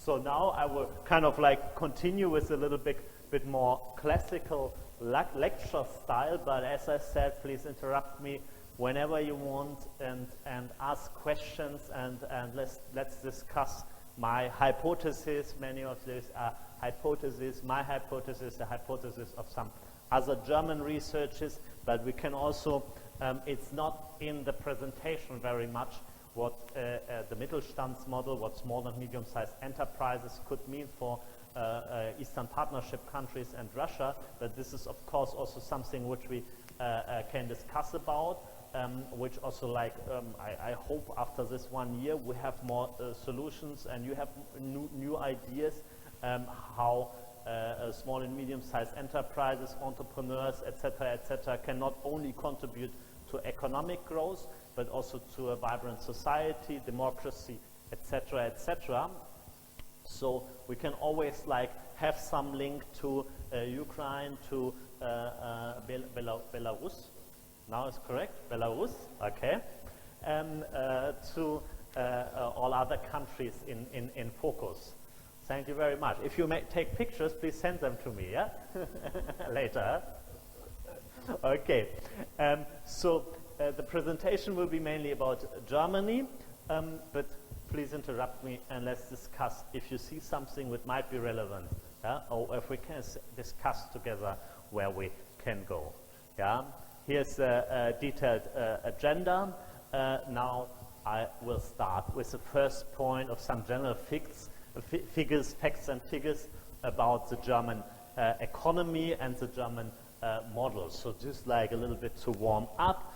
So now I will kind of like continue with a little bit more classical lecture style, but as I said, please interrupt me whenever you want and ask questions and let's discuss my hypothesis. Many of these are hypotheses, my hypothesis, the hypothesis of some other German researchers, but we can also, it's not in the presentation very much what the Mittelstand model, what small and medium-sized enterprises could mean for Eastern Partnership countries and Russia, but this is of course also something which we can discuss about, which also like, I hope after this 1 year we have more solutions and you have new ideas how small and medium-sized enterprises, entrepreneurs, etc., can not only contribute to economic growth, but also to a vibrant society, democracy, etc. So we can always like have some link to Ukraine, to Belarus. Now it's correct, Belarus, okay, and to all other countries in focus. Thank you very much. If you may take pictures, please send them to me, yeah? Later. Okay, so the presentation will be mainly about Germany, but please interrupt me and let's discuss if you see something which might be relevant, yeah? Or if we can discuss together where we can go. Yeah? Here's a detailed agenda. Now I will start with the first point of some general facts and figures about the German economy and the German model. So just like a little bit to warm up.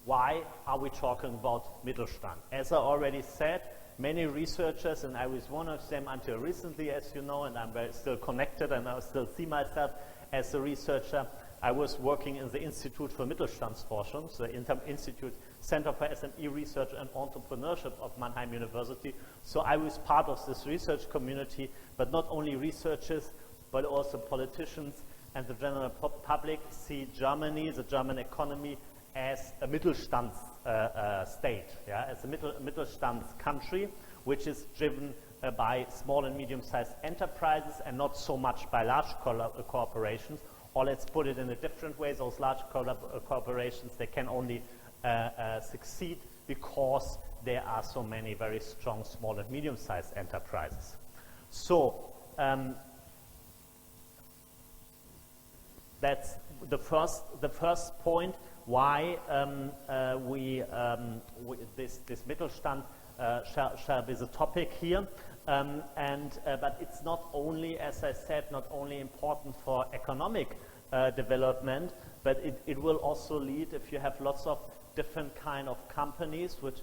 Why are we talking about Mittelstand? As I already said, many researchers, and I was one of them until recently, as you know, and I'm still connected and I still see myself as a researcher. I was working in the Institute for Mittelstandsforschung, so Institute Center for SME Research and Entrepreneurship of Mannheim University. So I was part of this research community, but not only researchers, but also politicians and the general public see Germany, the German economy, as a Mittelstand state, yeah, as a Mittelstand country, which is driven by small and medium-sized enterprises and not so much by large corporations. Or let's put it in a different way, those large corporations, they can only succeed because there are so many very strong small and medium-sized enterprises. So that's the first point why this Mittelstand shall be the topic here. But it's not only, as I said, not only important for economic development, but it will also lead, if you have lots of different kind of companies which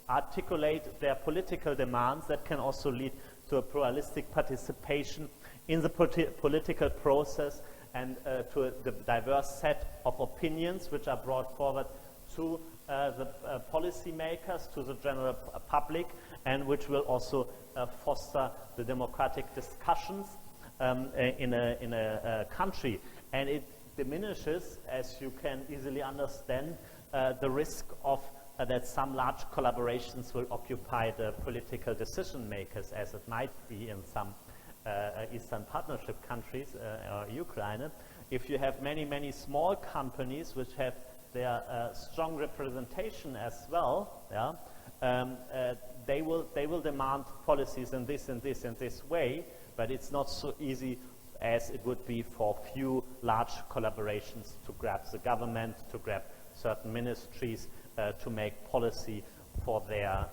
articulate their political demands, that can also lead to a pluralistic participation in the political process and to the diverse set of opinions which are brought forward to the policymakers, to the general public, and which will also foster the democratic discussions in a country. And it diminishes, as you can easily understand, the risk of that some large collaborations will occupy the political decision makers, as it might be in some Eastern Partnership countries or Ukraine. If you have many small companies which have their strong representation as well, yeah, they will demand policies in this way, but it's not so easy as it would be for few large collaborations to grab the government, to grab certain ministries, to make policy for their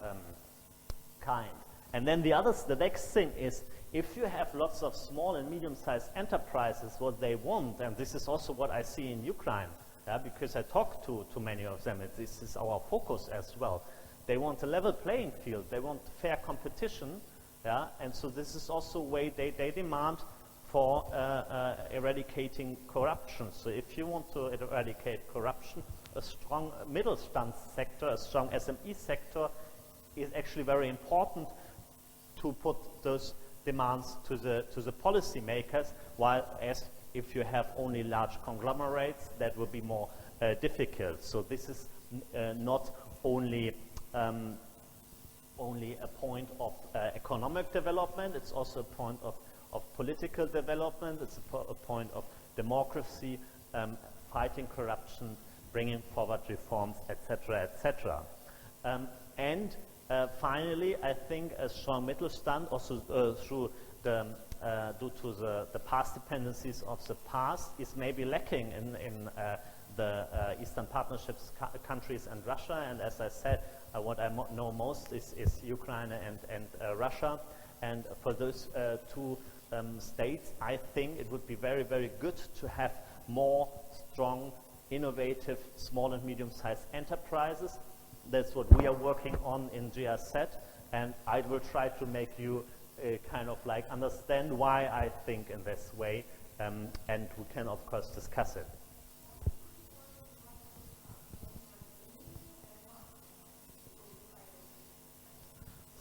kind. And then the next thing is, if you have lots of small and medium-sized enterprises, what they want, and this is also what I see in Ukraine, yeah, because I talk to many of them, this is our focus as well. They want a level playing field, they want fair competition, yeah, and so this is also a way they demand for eradicating corruption. So if you want to eradicate corruption, a strong Mittelstand sector, a strong SME sector is actually very important to put those demands to the policymakers, while as if you have only large conglomerates, that will be more difficult. So this is not only only a point of economic development, it's also a point of political development, it's a point of democracy, fighting corruption, bringing forward reforms, etc., etc. And finally, I think a strong Mittelstand, also through the due to the past dependencies of the past, is maybe lacking in the Eastern Partnerships countries and Russia. And as I said, what I know most is Ukraine and Russia. And for those two states, I think it would be very, very good to have more strong, innovative, small and medium-sized enterprises. That's what we are working on in GRZ, and I will try to make you kind of like understand why I think in this way, and we can of course discuss it.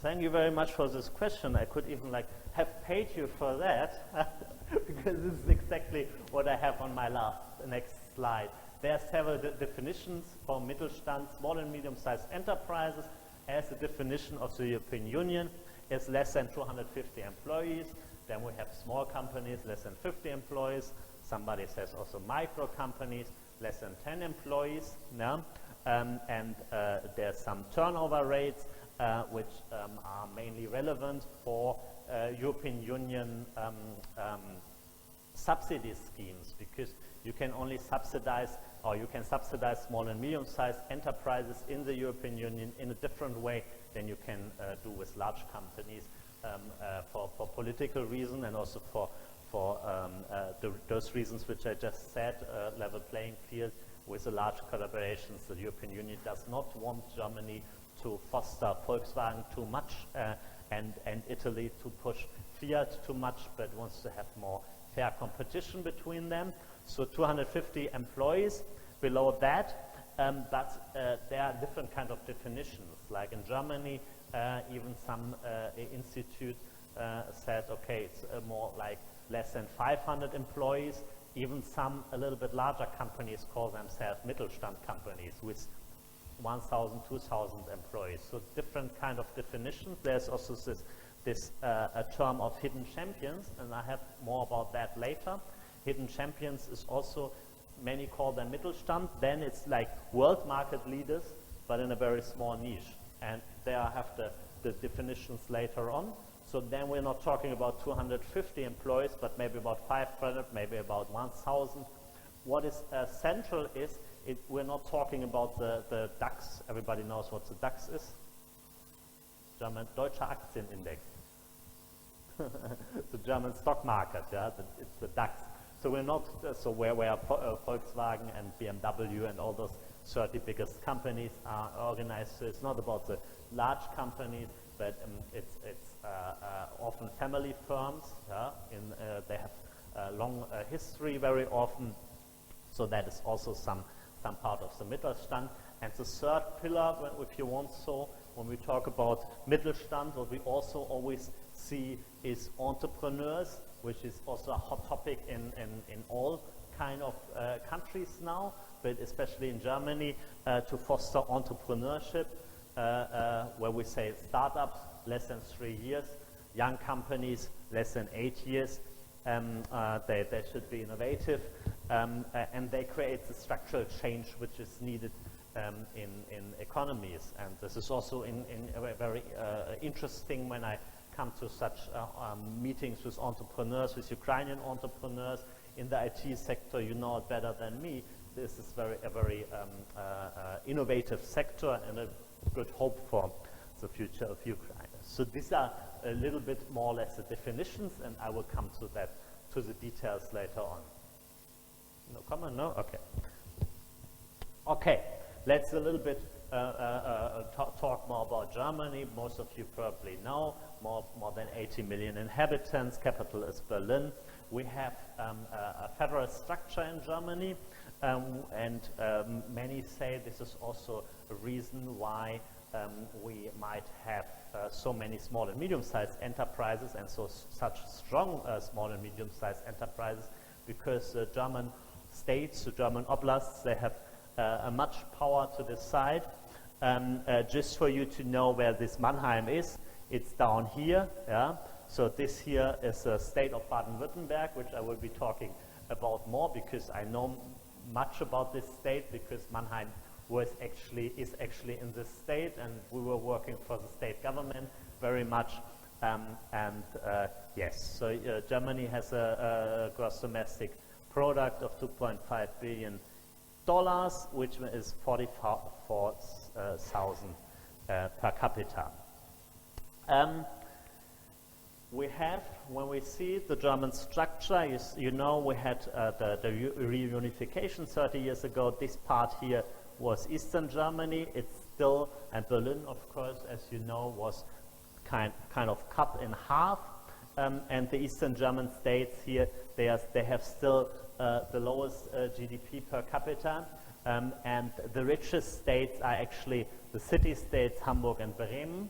Thank you very much for this question. I could even like have paid you for that because this is exactly what I have on my next slide. There are several definitions for Mittelstand, small and medium-sized enterprises, as a definition of the European Union is less than 250 employees. Then we have small companies, less than 50 employees. Somebody says also micro companies, less than 10 employees. No? And there's some turnover rates which are mainly relevant for European Union subsidy schemes, because you can only subsidize, or you can subsidize small and medium-sized enterprises in the European Union in a different way than you can do with large companies for political reasons, and also for those reasons which I just said, level playing field with the large collaborations. The European Union does not want Germany to foster Volkswagen too much and Italy to push Fiat too much, but wants to have more fair competition between them. So 250 employees, below that, but there are different kind of definitions. Like in Germany, even some institute said, okay, it's more like less than 500 employees. Even some a little bit larger companies call themselves Mittelstand companies with 1,000, 2,000 employees. So different kind of definitions. There's also this a term of hidden champions, and I have more about that later. Hidden champions is also, many call them Mittelstand, then it's like world market leaders, but in a very small niche. And there I have the definitions later on. So then we're not talking about 250 employees, but maybe about 500, maybe about 1,000. What is central is, we're not talking about the DAX. Everybody knows what the DAX is. German Deutscher Aktienindex. The German stock market, yeah, it's the DAX. So we're not, so where Volkswagen and BMW and all those 30 biggest companies are organized. So it's not about the large companies, but it's often family firms. Yeah, they have a long history very often. So that is also some part of the Mittelstand. And the third pillar, if you want so, when we talk about Mittelstand, what we also always see is entrepreneurs, which is also a hot topic in all kind of countries now, but especially in Germany, to foster entrepreneurship, where we say startups, less than 3 years, young companies, less than 8 years. They should be innovative, and they create the structural change which is needed in economies. And this is also very interesting when I come to such meetings with entrepreneurs, with Ukrainian entrepreneurs in the IT sector. You know it better than me. This is a very innovative sector and a good hope for the future of Ukraine. So these are a little bit more or less the definitions, and I will come to the details later on. No comment? No? Okay. Okay, let's a little bit talk more about Germany. Most of you probably know, more than 80 million inhabitants, capital is Berlin. We have a federal structure in Germany, and many say this is also a reason why we might have so many small and medium-sized enterprises, and such strong small and medium-sized enterprises, because the German states, the German oblasts, they have much power to decide just for you to know where this Mannheim is, it's down here. Yeah? So this here is the state of Baden-Württemberg, which I will be talking about more because I know much about this state because Mannheim is actually in this state, and we were working for the state government very much. Yes, so Germany has a gross domestic product of $2.5 billion, which is 44,000 per capita. We have, when we see the German structure, you know we had the reunification 30 years ago. This part here was Eastern Germany. It's still, and Berlin, of course, as you know, was kind of cut in half. And the Eastern German states here, they have still the lowest GDP per capita. And the richest states are actually the city states, Hamburg and Bremen.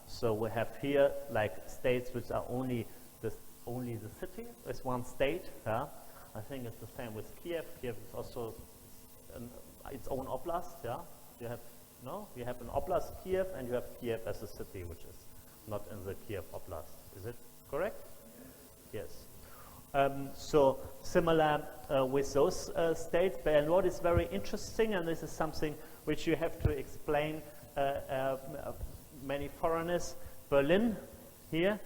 So we have here like states which are only the city is one state. I think it's the same with Kiev. Kiev is also its own oblast. You have an oblast Kiev, and you have Kiev as a city, which is not in the Kiev oblast. Is it correct? Yes. So similar with those states. And what is very interesting, and this is something which you have to explain many foreigners, Berlin here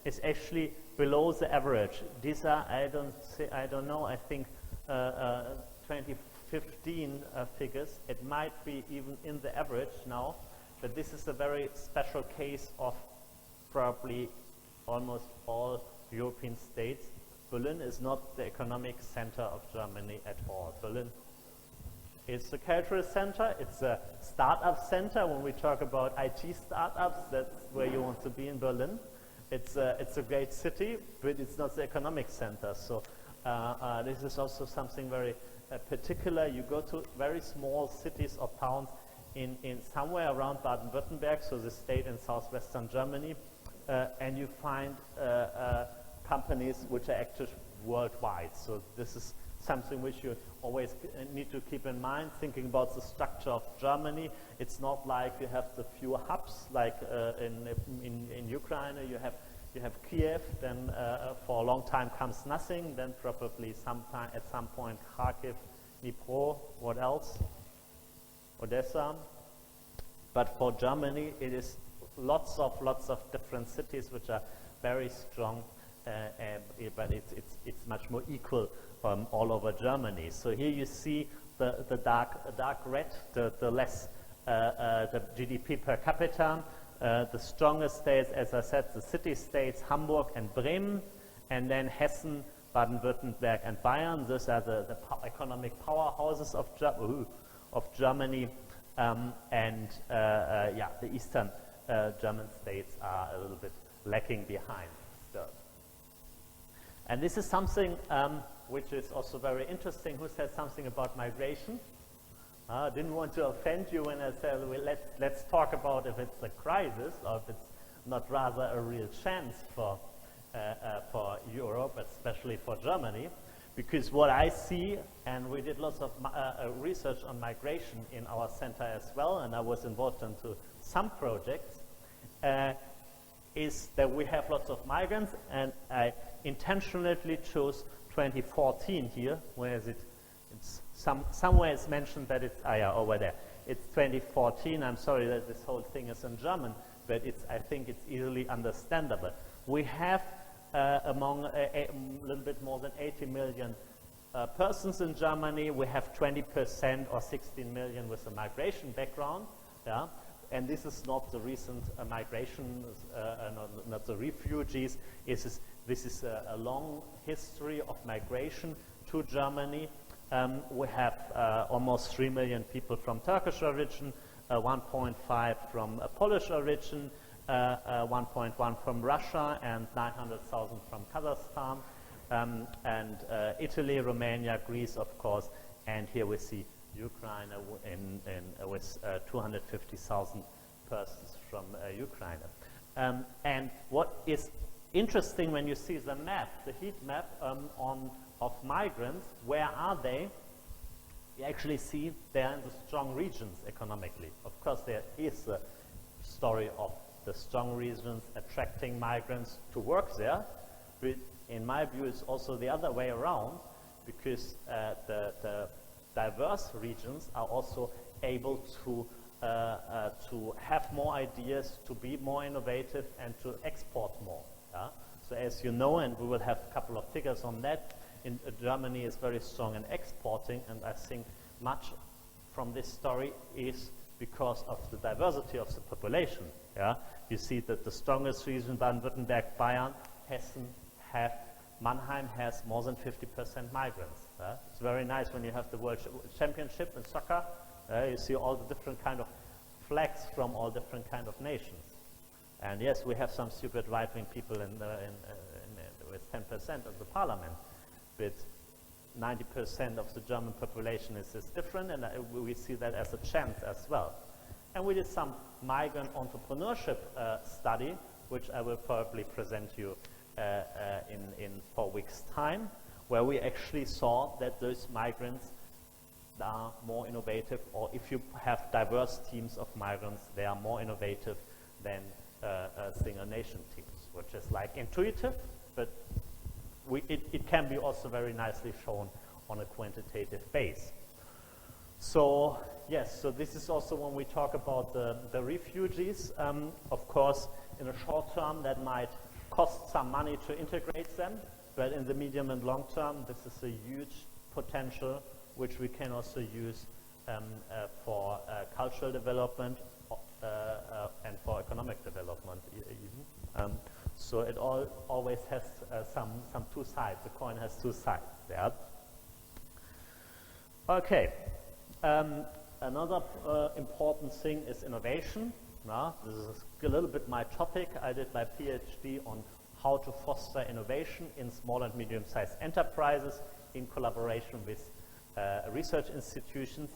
is actually below the average. These are, I don't know, I think 2015 figures. It might be even in the average now, but this is a very special case of probably almost all European states. Berlin is not the economic center of Germany at all. Berlin is a cultural center, it's a startup center. When we talk about IT startups, that's where you want to be in Berlin. It's a great city, but it's not the economic center. So this is also something very particular. You go to very small cities or towns in somewhere around Baden-Württemberg, so the state in southwestern Germany, and you find companies which are active worldwide. So this is something which you always need to keep in mind, thinking about the structure of Germany. It's not like you have the few hubs, like in Ukraine, you have Kiev, then for a long time comes nothing, then probably at some point Kharkiv, Dnipro, what else? Odessa. But for Germany, it is lots of different cities which are very strong, but it's much more equal all over Germany. So here you see the dark red, the less the GDP per capita. The strongest states, as I said, the city states, Hamburg and Bremen, and then Hessen, Baden-Württemberg and Bayern. Those are the economic powerhouses of Germany. The eastern German states are a little bit lacking behind still. And this is something which is also very interesting. Who said something about migration? I didn't want to offend you when I said, well, let's talk about if it's a crisis or if it's not rather a real chance for Europe, especially for Germany. Because what I see, and we did lots of research on migration in our center as well, and I was involved into some projects, is that we have lots of migrants, and I intentionally chose 2014 here. Where is it? It's somewhere it's mentioned that it's over there. It's 2014. I'm sorry that this whole thing is in German, but I think it's easily understandable. We have among a little bit more than 80 million persons in Germany. We have 20% or 16 million with a migration background. Yeah? And this is not the recent migration, not the refugees. This is a long history of migration to Germany. We have almost 3 million people from Turkish origin, 1.5 from Polish origin, 1.1 from Russia, and 900,000 from Kazakhstan, and Italy, Romania, Greece, of course, and here we see Ukraine with 250,000 persons from Ukraine. And what is interesting when you see the map, the heat map of migrants, where are they? you actually see they are in the strong regions economically. Of course, there is a story of the strong regions attracting migrants to work there, but in my view, it's also the other way around, because the diverse regions are also able to have more ideas, to be more innovative, and to export more. Yeah? So as you know, and we will have a couple of figures on that, Germany is very strong in exporting, and I think much from this story is because of the diversity of the population. Yeah? You see that the strongest region, Baden-Württemberg, Bayern, Hessen, Mannheim has more than 50% migrants. It's very nice when you have the World Championship in soccer. You see all the different kind of flags from all different kind of nations. And yes, we have some stupid right-wing people with 10% of the parliament, but 90% of the German population is different, and we see that as a chance as well. And we did some migrant entrepreneurship study, which I will probably present you in 4 weeks' time, where we actually saw that those migrants are more innovative, or if you have diverse teams of migrants, they are more innovative than single nation teams, which is like intuitive, but it can be also very nicely shown on a quantitative base. So yes, so this is also when we talk about the refugees. Of course, in the short term, that might cost some money to integrate them, but in the medium and long term, this is a huge potential which we can also use for cultural development and for economic development even. So it always has some two sides. The coin has two sides. Yeah. Okay. Another important thing is innovation. This is a little bit my topic. I did my PhD on how to foster innovation in small and medium-sized enterprises in collaboration with research institutions.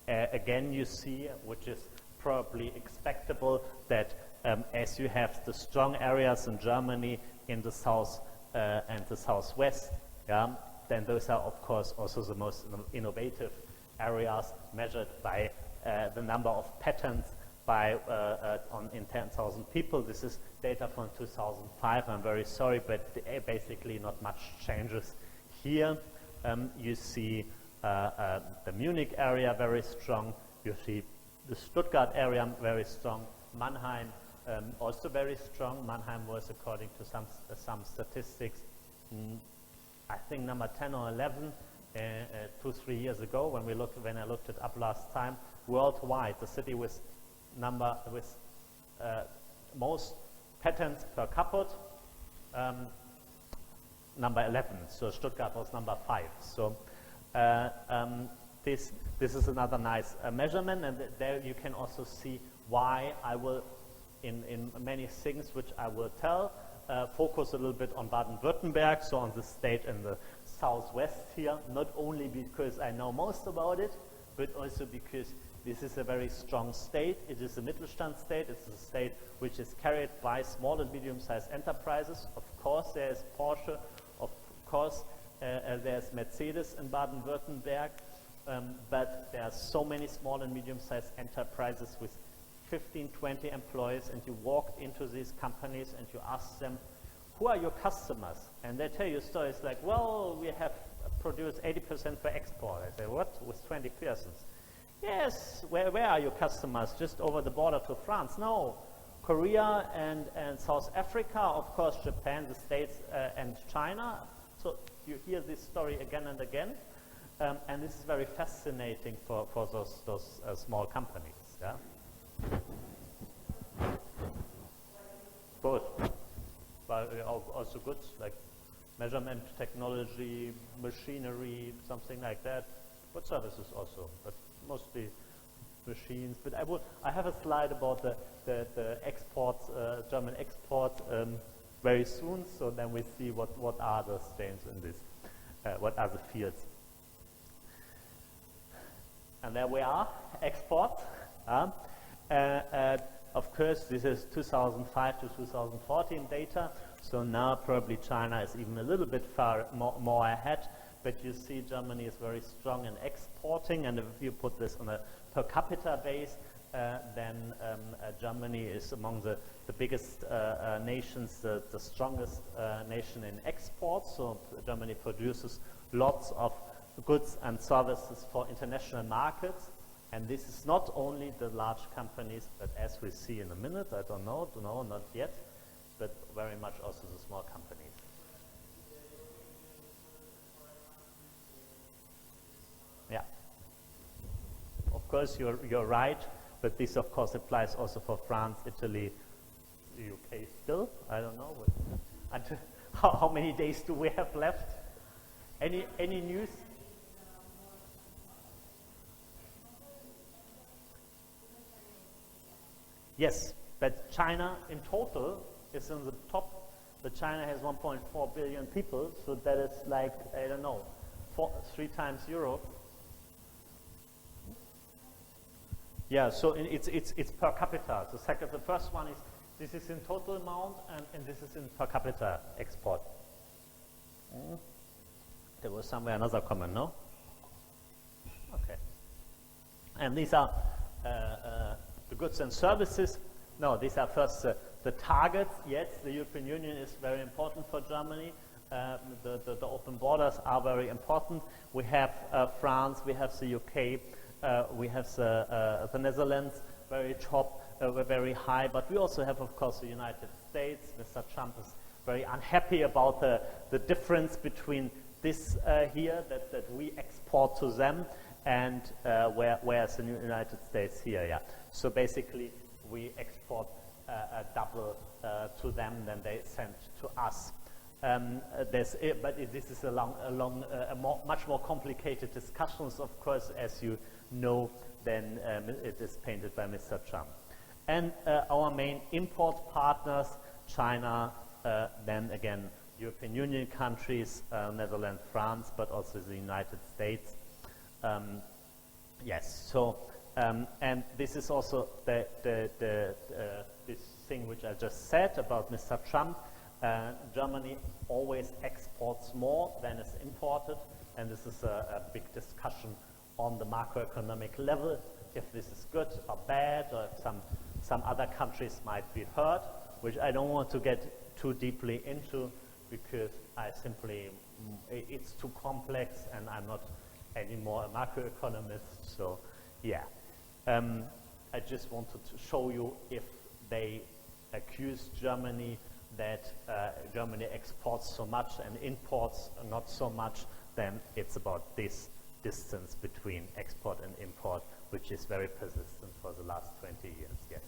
Again, you see, which is probably expectable, that as you have the strong areas in Germany in the south and the southwest, then those are, of course, also the most innovative areas measured by the number of patents in 10,000 people. This is data from 2005. I'm very sorry, but basically not much changes here. You see the Munich area very strong. You see the Stuttgart area very strong. Mannheim also very strong. Mannheim was, according to some statistics, I think number 10 or 11 2-3 years ago when I looked it up last time. Worldwide, the city with most patents per caput, number 11. So Stuttgart was number 5. So this is another nice measurement, and there you can also see why I will, in many things which I will tell, focus a little bit on Baden-Württemberg, so on the state in the southwest here, not only because I know most about it, but also because this is a very strong state. It is a Mittelstand state. It's a state which is carried by small and medium-sized enterprises. Of course, there is Porsche. Of course, there's Mercedes in Baden-Württemberg. But there are so many small and medium-sized enterprises with 15, 20 employees, and you walk into these companies and you ask them, who are your customers? And they tell you stories like, well, we have produced 80% for export. I say, what? With 20 persons? Yes, where are your customers? Just over the border to France? No, Korea and South Africa, of course, Japan, the States, and China. So you hear this story again and again, and this is very fascinating for those small companies. Yeah? Both, but also goods like measurement technology, machinery, something like that, but services also, but mostly machines. But I have a slide about the exports, German exports, very soon. So then we see what are the streams in this, what are the fields. And there we are, exports. Of course, this is 2005 to 2014 data. So now probably China is even a little bit far more ahead. but you see Germany is very strong in exporting, and if you put this on a per capita base, then Germany is among the biggest nations, the strongest nation in exports. So Germany produces lots of goods and services for international markets. And this is not only the large companies, but as we see in a minute, I don't know, not yet, but very much also the small companies. Yeah. Of course, you're right, but this of course applies also for France, Italy, the UK still. I don't know. Until how many days do we have left? Any news? Yes, but China in total is in the top. But China has 1.4 billion people, so that is like, I don't know, 3 times Europe. Yeah, so it's per capita. The first one is, this is in total amount, and this is in per capita export. There was somewhere another comment, no? Okay. And these are the goods and services. No, these are first the targets. Yes, the European Union is very important for Germany. The open borders are very important. We have France, we have the UK, we have the Netherlands, very top, very high, but we also have, of course, the United States. Mr. Trump is very unhappy about the difference between this here, that we export to them, and where's the United States here, yeah. So basically, we export double to them than they send to us. But this is much more complicated discussions, of course, as you know, than it is painted by Mr. Trump. And our main import partners, China, then again, European Union countries, Netherlands, France, but also the United States. Yes, so, and this is also this thing which I just said about Mr. Trump. Germany always exports more than is imported, and this is a big discussion on the macroeconomic level, if this is good or bad, or if some other countries might be hurt, which I don't want to get too deeply into, because I simply, it's too complex, and I'm not anymore a macroeconomist, so yeah. I just wanted to show you, if they accuse Germany that Germany exports so much and imports not so much, then it's about this distance between export and import, which is very persistent for the last 20 years, yes.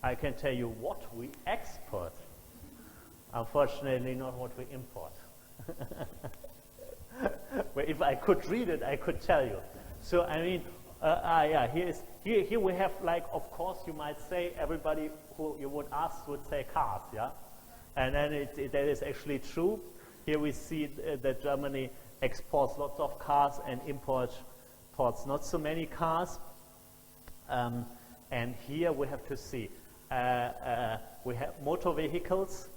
I can tell you what we export. Unfortunately, not what we import. Well, if I could read it, I could tell you. So, I mean, yeah, here we have, like, of course, you might say, everybody who you would ask would say cars, yeah? And then that is actually true. Here we see that Germany exports lots of cars and imports not so many cars. And here we have to see. We have motor vehicles,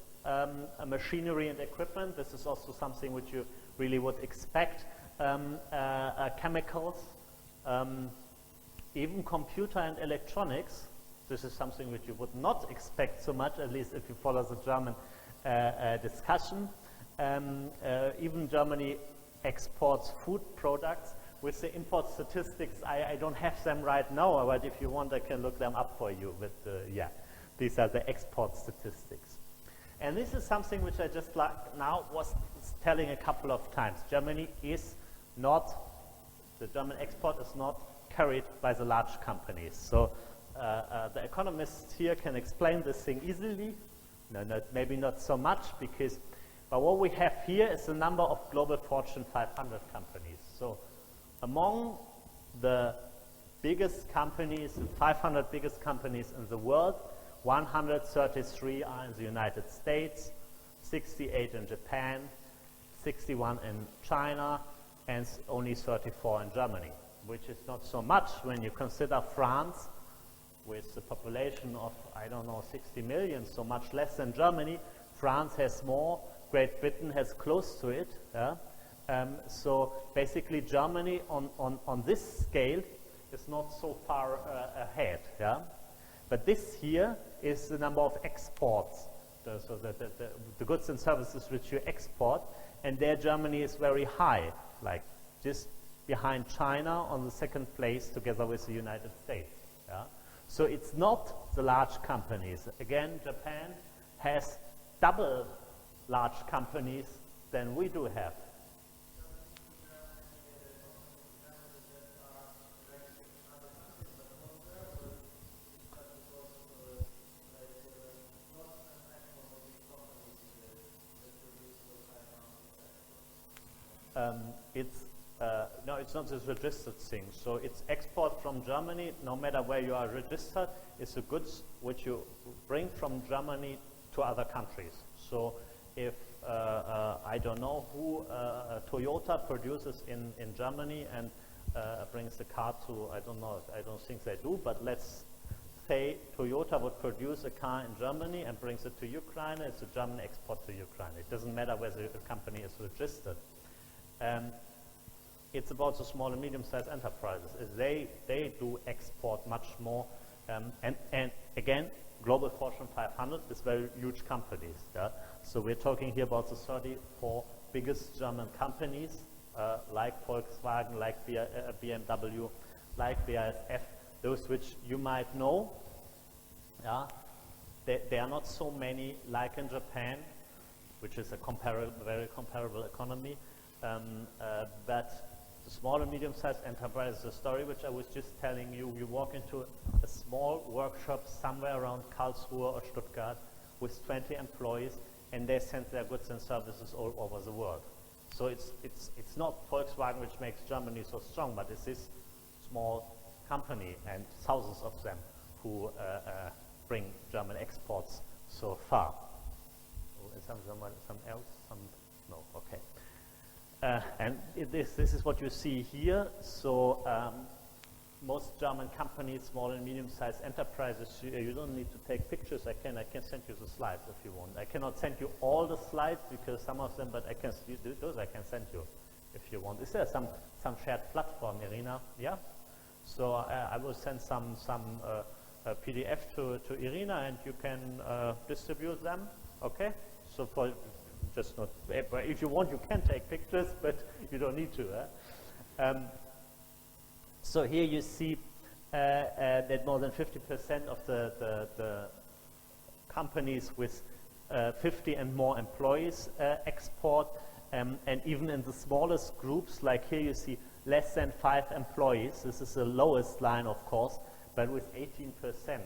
machinery and equipment. This is also something which you really would expect. Chemicals, even computer and electronics. This is something which you would not expect so much, at least if you follow the German discussion. Even Germany exports food products. With the import statistics, I don't have them right now, but if you want, I can look them up for you. But yeah, these are the export statistics. And this is something which I just now was telling a couple of times. Germany is not, the German export is not carried by the large companies. So the economists here can explain this thing easily. No, maybe not so much, because, but what we have here is the number of global Fortune 500 companies. So among the biggest companies, the 500 biggest companies in the world, 133 are in the United States, 68 in Japan, 61 in China, and only 34 in Germany. which is not so much when you consider France with a population of, I don't know, 60 million, so much less than Germany. France has more, Great Britain has close to it. Yeah? So basically Germany on this scale is not so far ahead. Yeah? But this here is the number of exports, so the goods and services which you export, and there Germany is very high, like just behind China on the second place together with the United States. Yeah? So it's not the large companies. Again, Japan has double large companies than we do have. No, it's not this registered thing. So it's export from Germany, no matter where you are registered, is the goods which you bring from Germany to other countries. So if, I don't know who, Toyota produces in Germany and brings the car to, I don't know, I don't think they do, but let's say Toyota would produce a car in Germany and brings it to Ukraine, it's a German export to Ukraine. It doesn't matter whether the company is registered. It's about the small and medium-sized enterprises. They do export much more, and again, global Fortune 500 is very huge companies. Yeah? So we're talking here about the 34 biggest German companies, like Volkswagen, like BMW, like BASF, those which you might know. Yeah? There are not so many like in Japan, which is a very comparable economy. But the small and medium-sized enterprise, the story which I was just telling you, you walk into a small workshop somewhere around Karlsruhe or Stuttgart with 20 employees, and they send their goods and services all over the world. So it's not Volkswagen which makes Germany so strong, but it's this small company and thousands of them who bring German exports so far. Some else? No, okay. And this is what you see here. So most German companies, small and medium-sized enterprises, you don't need to take pictures. I can send you the slides if you want. I cannot send you all the slides because some of them, but I can those I can send you if you want. Is there some shared platform, Irina? Yeah. So I will send some PDF to Irina, and you can distribute them. Okay. So for just not, if you want, you can take pictures, but you don't need to. So here you see that more than 50% of the companies with 50 and more employees export, and even in the smallest groups, like here you see less than 5 employees. This is the lowest line, of course, but with 18%.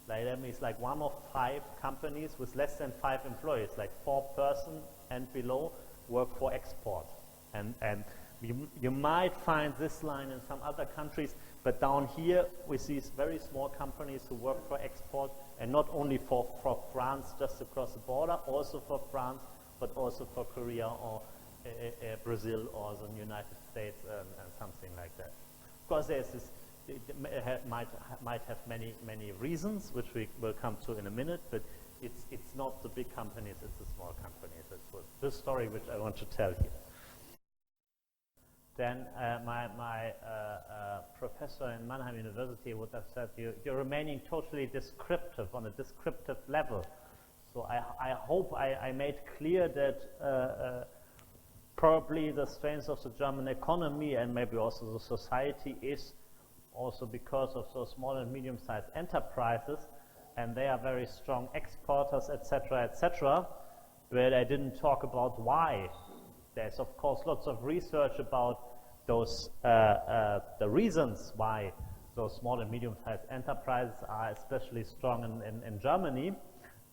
Like that means like 1 of 5 companies with less than 5 employees, like 4 person and below, work for export. And you might find this line in some other countries, but down here we see very small companies who work for export, and not only for France just across the border, also for France, but also for Korea or Brazil or the United States and something like that. Of course, there's this. It might have many reasons, which we will come to in a minute, but it's not the big companies, it's the small companies. That's the story which I want to tell here. Then my professor in Mannheim University would have said, you're remaining totally descriptive, on a descriptive level. So I hope I made clear that probably the strength of the German economy and maybe also the society is also because of those small and medium-sized enterprises, and they are very strong exporters, etc., but I didn't talk about why. There's of course lots of research about those the reasons why those small and medium-sized enterprises are especially strong in Germany,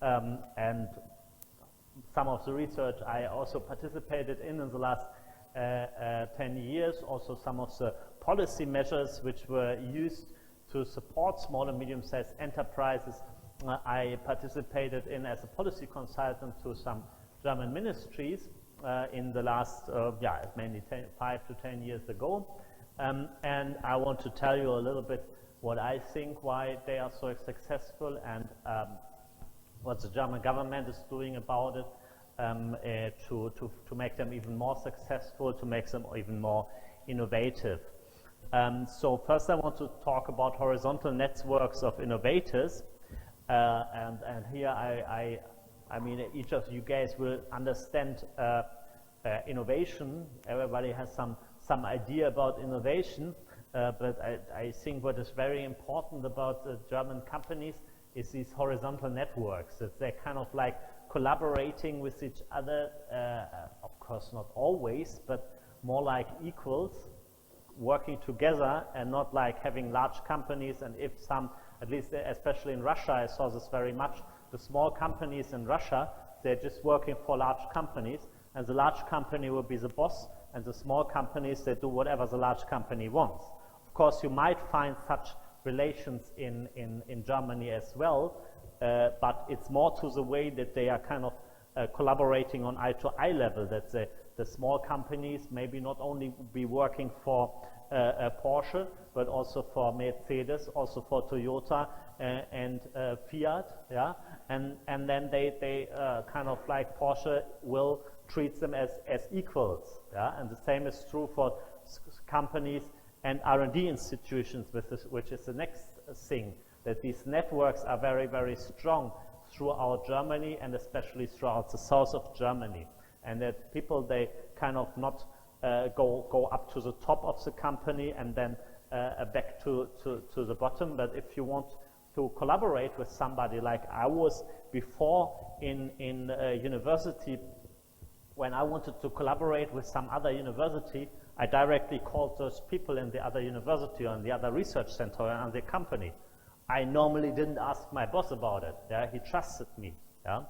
and some of the research I also participated in the last 10 years, also some of the policy measures which were used to support small and medium-sized enterprises. I participated in as a policy consultant to some German ministries in the last, mainly 5 to 10 years ago. And I want to tell you a little bit what I think, why they are so successful, and what the German government is doing about it to make them even more successful, to make them even more innovative. So first I want to talk about horizontal networks of innovators, and here I mean each of you guys will understand innovation. Everybody has some idea about innovation, but I think what is very important about the German companies is these horizontal networks, that they're kind of like collaborating with each other, of course not always, but more like equals, working together, and not like having large companies. And if some, at least especially in Russia, I saw this very much, the small companies in Russia, they're just working for large companies, and the large company will be the boss, and the small companies, they do whatever the large company wants. Of course, you might find such relations in Germany as well, but it's more to the way that they are kind of collaborating on eye-to-eye level, that the small companies maybe not only be working for Porsche, but also for Mercedes, also for Toyota and Fiat, yeah, and then they kind of like Porsche will treat them as equals, yeah, and the same is true for companies and R&D institutions, which is the next thing, that these networks are very, very strong throughout Germany, and especially throughout the south of Germany, and that people, they kind of not go up to the top of the company and then back to the bottom. But if you want to collaborate with somebody, like I was before in university, when I wanted to collaborate with some other university, I directly called those people in the other university or in the other research center and the company. I normally didn't ask my boss about it. Yeah? He trusted me. Yeah?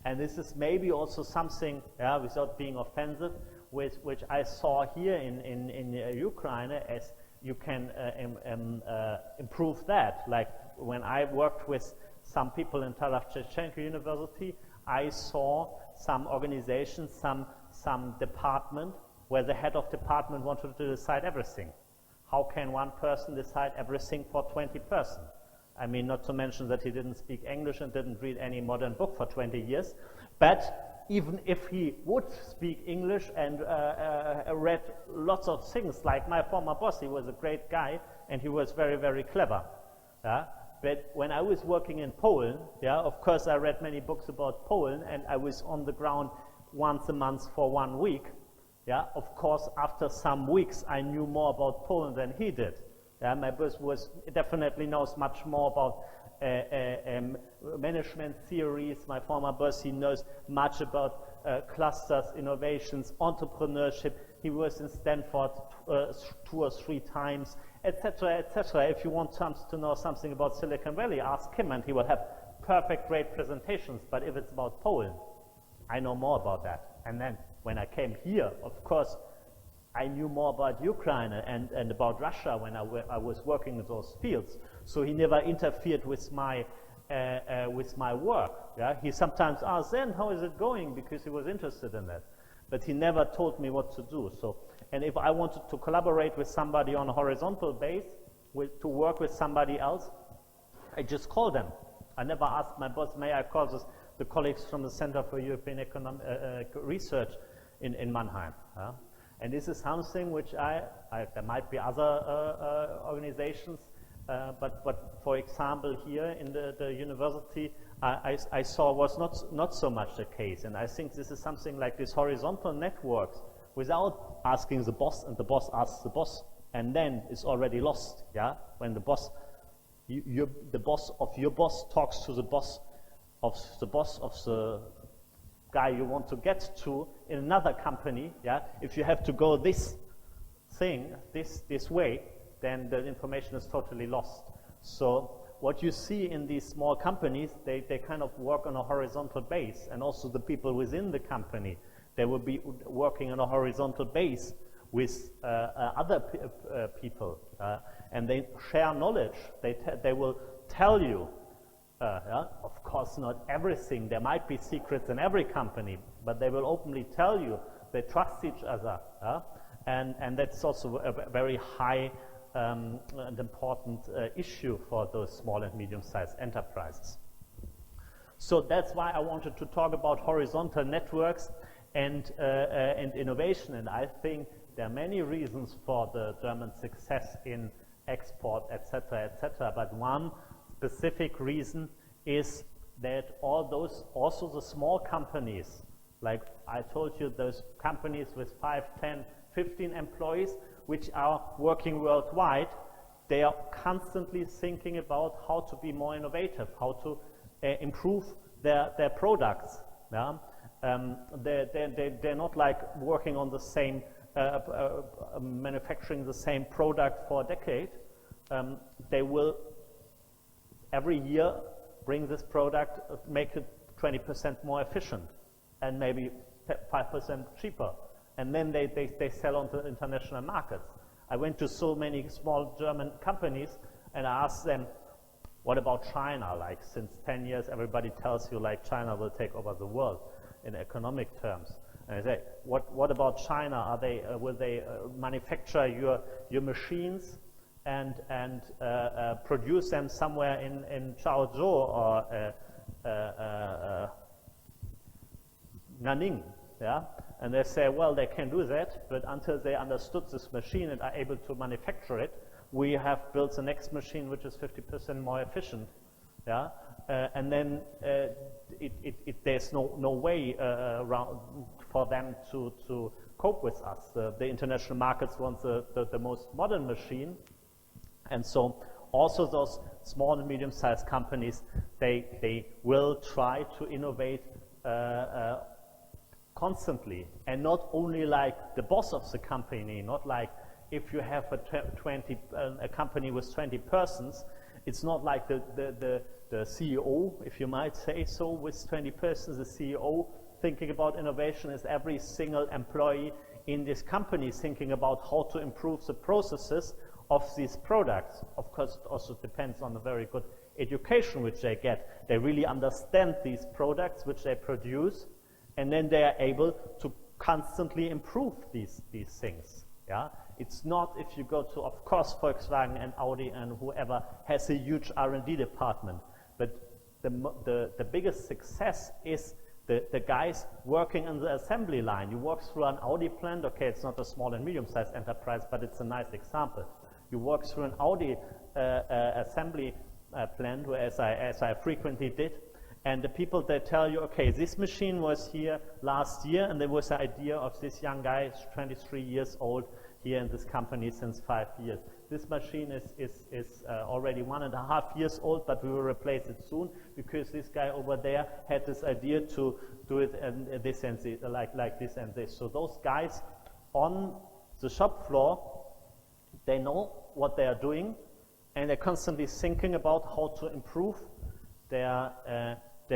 And this is maybe also something, yeah, without being offensive, which I saw here in Ukraine, as you can improve that. Like when I worked with some people in Taras Shevchenko University, I saw some organizations, some department, where the head of department wanted to decide everything. How can one person decide everything for 20 persons? I mean, not to mention that he didn't speak English and didn't read any modern book for 20 years. But even if he would speak English and read lots of things, like my former boss, he was a great guy and he was very, very clever. Yeah? But when I was working in Poland, yeah, of course I read many books about Poland, and I was on the ground once a month for 1 week. Yeah, of course, after some weeks, I knew more about Poland than he did. Yeah, my boss definitely knows much more about management theories. My former boss, he knows much about clusters, innovations, entrepreneurship. He was in Stanford 2 or 3 times, etc., etc. If you want to know something about Silicon Valley, ask him, and he will have perfect, great presentations. But if it's about Poland, I know more about that. And then when I came here, of course, I knew more about Ukraine and about Russia when I was working in those fields. So he never interfered with my work. Yeah? He sometimes asked, then, how is it going? Because he was interested in that. But he never told me what to do. So, and if I wanted to collaborate with somebody on a horizontal base, to work with somebody else, I just call them. I never asked my boss, may I call the colleagues from the Center for European Research in Mannheim. And this is something which there might be other organizations, but for example here in the university, I saw was not so much the case. And I think this is something like this horizontal networks, without asking the boss, and the boss asks the boss, and then it's already lost. Yeah, when the boss, the boss of your boss talks to the boss of the guy you want to get to in another company, yeah, if you have to go this way, then the information is totally lost. So what you see in these small companies, they kind of work on a horizontal base, and also the people within the company, they will be working on a horizontal base with other people, and they share knowledge. They will tell you, yeah? Of course not everything, there might be secrets in every company, but they will openly tell you. They trust each other, and that's also a very high and important issue for those small and medium-sized enterprises. So that's why I wanted to talk about horizontal networks and innovation, and I think there are many reasons for the German success in export, etc., but one specific reason is that all those, also the small companies, like I told you, those companies with 5, 10, 15 employees, which are working worldwide, they are constantly thinking about how to be more innovative, how to improve their products. Yeah? They're not like working on the same, manufacturing the same product for a decade. They will every year bring this product, make it 20% more efficient and maybe 5% cheaper. And then they sell on to international markets. I went to so many small German companies and I asked them, what about China? Like since 10 years, everybody tells you like China will take over the world in economic terms. And I say, what about China? Are they, will they manufacture your machines and produce them somewhere in Chaozhou or Nanning? Yeah? And they say, well, they can do that, but until they understood this machine and are able to manufacture it, we have built the next machine which is 50% more efficient. Yeah? And then there's no way around for them to cope with us. The international markets want the most modern machine. And so also those small and medium-sized companies, they will try to innovate constantly, and not only like the boss of the company, not like if you have a company with 20 persons, it's not like the CEO, if you might say so, with 20 persons. The CEO thinking about innovation is every single employee in this company thinking about how to improve the processes of these products. Of course, it also depends on a very good education which they get. They really understand these products which they produce, and then they are able to constantly improve these things. Yeah? It's not if you go to, of course, Volkswagen and Audi and whoever has a huge R&D department, but the biggest success is the guys working on the assembly line. You walk through an Audi plant, okay, it's not a small and medium-sized enterprise, but it's a nice example. You walk through an Audi assembly plant, as I frequently did, and the people, they tell you, okay, this machine was here last year, and there was the idea of this young guy, 23 years old, here in this company since 5 years. This machine is already 1.5 years old, but we will replace it soon because this guy over there had this idea to do it and this and this, like this and this. So those guys on the shop floor, they know what they are doing, and they're constantly thinking about how to improve their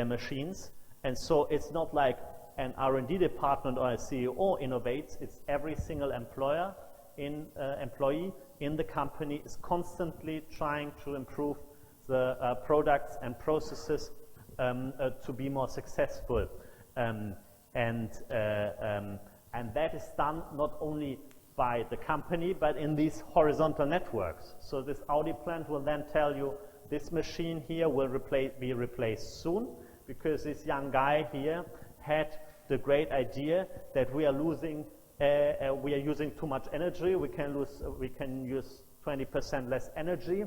machines. And so it's not like an R&D department or a CEO innovates, it's every single employee in the company is constantly trying to improve the products and processes to be more successful. And that is done not only by the company, but in these horizontal networks. So this Audi plant will then tell you, this machine here will be replaced soon, because this young guy here had the great idea that we are using too much energy. We can use 20% less energy,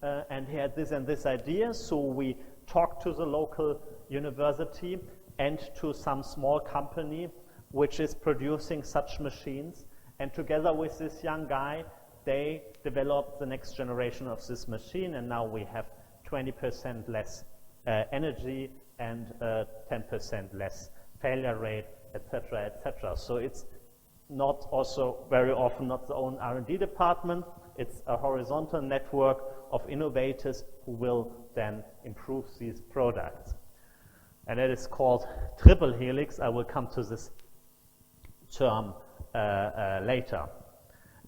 and he had this and this idea. So we talked to the local university and to some small company which is producing such machines. And together with this young guy, they developed the next generation of this machine, and now we have 20% less energy and 10% less failure rate, etc., etc. So it's not also very often not the own R&D department, it's a horizontal network of innovators who will then improve these products. And that is called triple helix. I will come to this term later.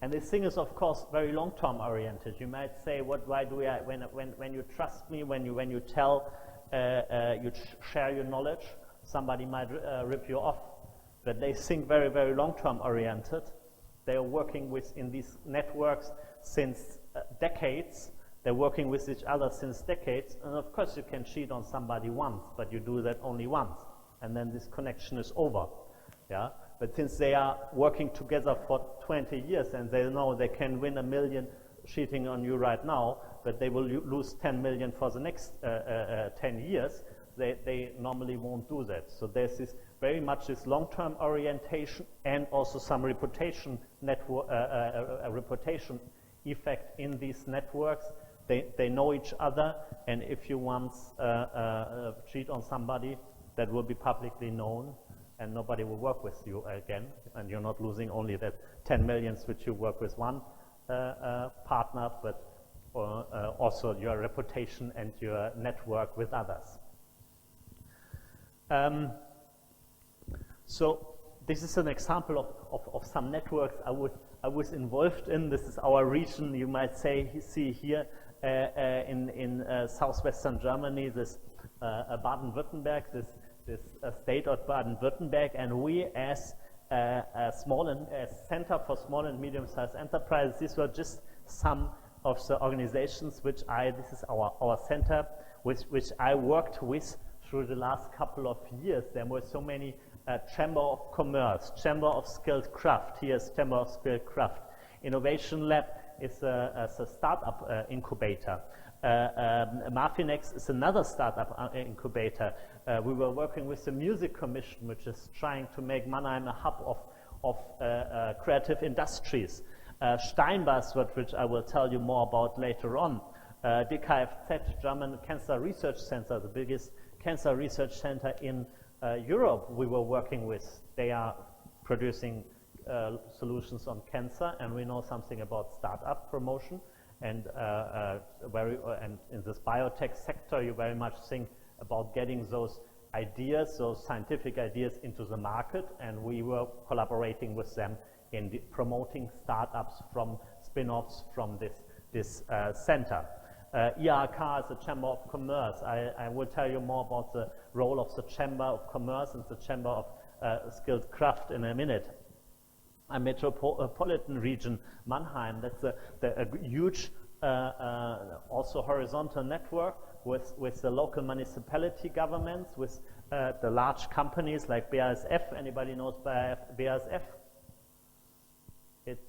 And this thing is, of course, very long-term oriented. You might say, why do I, when you trust me, when you tell, you share your knowledge, somebody might rip you off. But they think very, very long-term oriented. They are working with in these networks since decades. They're working with each other since decades, and of course you can cheat on somebody once, but you do that only once, and then this connection is over. Yeah? But since they are working together for 20 years and they know they can win 1 million cheating on you right now, but they will lose 10 million for the next 10 years, they normally won't do that. So there's this very much this long-term orientation and also some reputation network, reputation effect in these networks. They know each other, and if you once cheat on somebody, that will be publicly known, and nobody will work with you again, and you're not losing only that 10 millions which you work with one partner, but also your reputation and your network with others. So this is an example of some networks I was involved in. This is our region, you might see here in southwestern Germany, this Baden-Württemberg, this state of Baden-Württemberg, and we as a Center for Small and Medium-Sized Enterprises, these were just some of the organizations this is our center, which I worked with through the last couple of years. There were so many Chamber of Commerce, Chamber of Skilled Craft, here's Chamber of Skilled Craft. Innovation Lab is a startup incubator. Marfinex is another startup incubator. We were working with the Music Commission, which is trying to make Mannheim a hub of creative industries. Steinbach, which I will tell you more about later on. DKFZ, German Cancer Research Center, the biggest cancer research center in Europe, we were working with. They are producing solutions on cancer, and we know something about startup promotion. And and in this biotech sector, you very much think about getting those ideas, those scientific ideas, into the market, and we were collaborating with them in promoting startups from spin-offs from this center. IHK is a Chamber of Commerce. I will tell you more about the role of the Chamber of Commerce and the Chamber of Skilled Craft in a minute. A metropolitan region, Mannheim, that's a huge also horizontal network with the local municipality governments, with the large companies like BASF. Anybody knows BASF? It's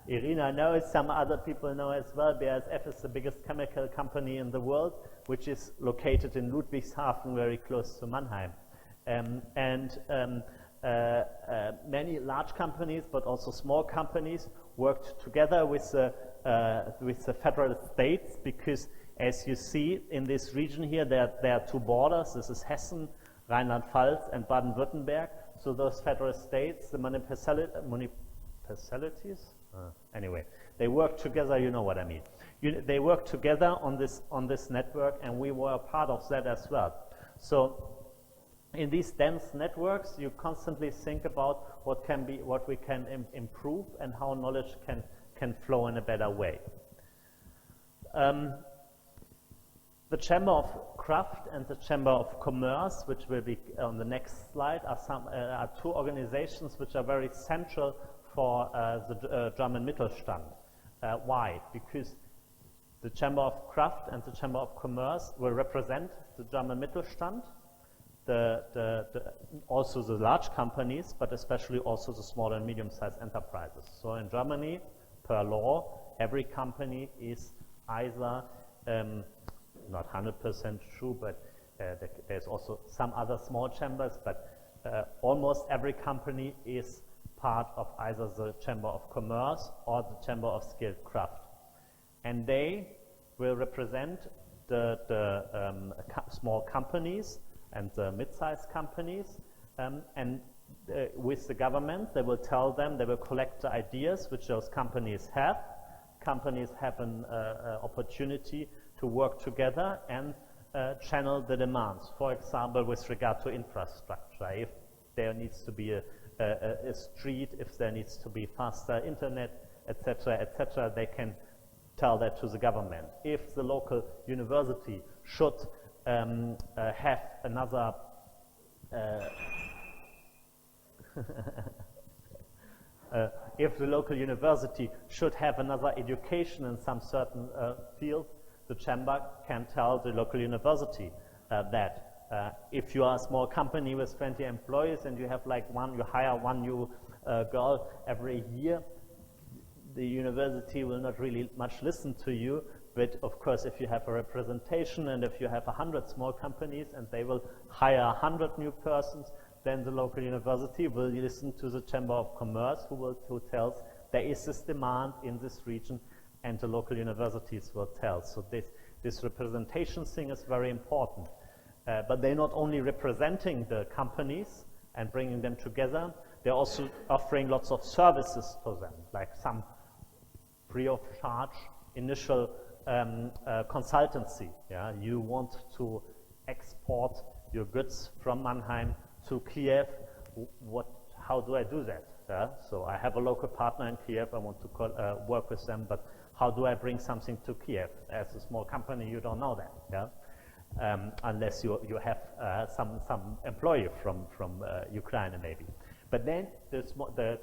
Irina knows, some other people know as well. BASF is the biggest chemical company in the world, which is located in Ludwigshafen, very close to Mannheim. Many large companies, but also small companies, worked together with the federal states, because as you see in this region here, there are two borders. This is Hessen, Rheinland-Pfalz, and Baden-Württemberg. So those federal states, the municipalities, anyway, they work together. You know what I mean. They work together on this network, and we were a part of that as well. So in these dense networks, you constantly think about what we can improve and how knowledge can flow in a better way. The Chamber of Craft and the Chamber of Commerce, which will be on the next slide, are two organizations which are very central for the German Mittelstand. Why? Because the Chamber of Craft and the Chamber of Commerce will represent the German Mittelstand, also the large companies, but especially also the small and medium-sized enterprises. So in Germany, per law, every company is either, not 100% true, but there's also some other small chambers, but almost every company is part of either the Chamber of Commerce or the Chamber of Skilled Craft. And they will represent the small companies and the mid-sized companies, and with the government, they will tell them, they will collect the ideas which those companies have. Companies have an opportunity to work together and channel the demands. For example, with regard to infrastructure, if there needs to be a street, if there needs to be faster internet, etc., they can tell that to the government. If the local university should have another if the local university should have another education in some certain field, the chamber can tell the local university that. If you are a small company with 20 employees and you have like you hire one new girl every year, the university will not really much listen to you. But of course, if you have a representation and if you have 100 small companies and they will hire 100 new persons, then the local university will listen to the Chamber of Commerce, who tells there is this demand in this region, and the local universities will tell. So this representation thing is very important. But they're not only representing the companies and bringing them together, they're also offering lots of services for them, like some free of charge initial consultancy. Yeah? You want to export your goods from Mannheim to Kiev. How do I do that? Yeah? So I have a local partner in Kiev. I want to work with them, but how do I bring something to Kiev? As a small company, you don't know that. Yeah? Unless you have some employee from Ukraine maybe. But then the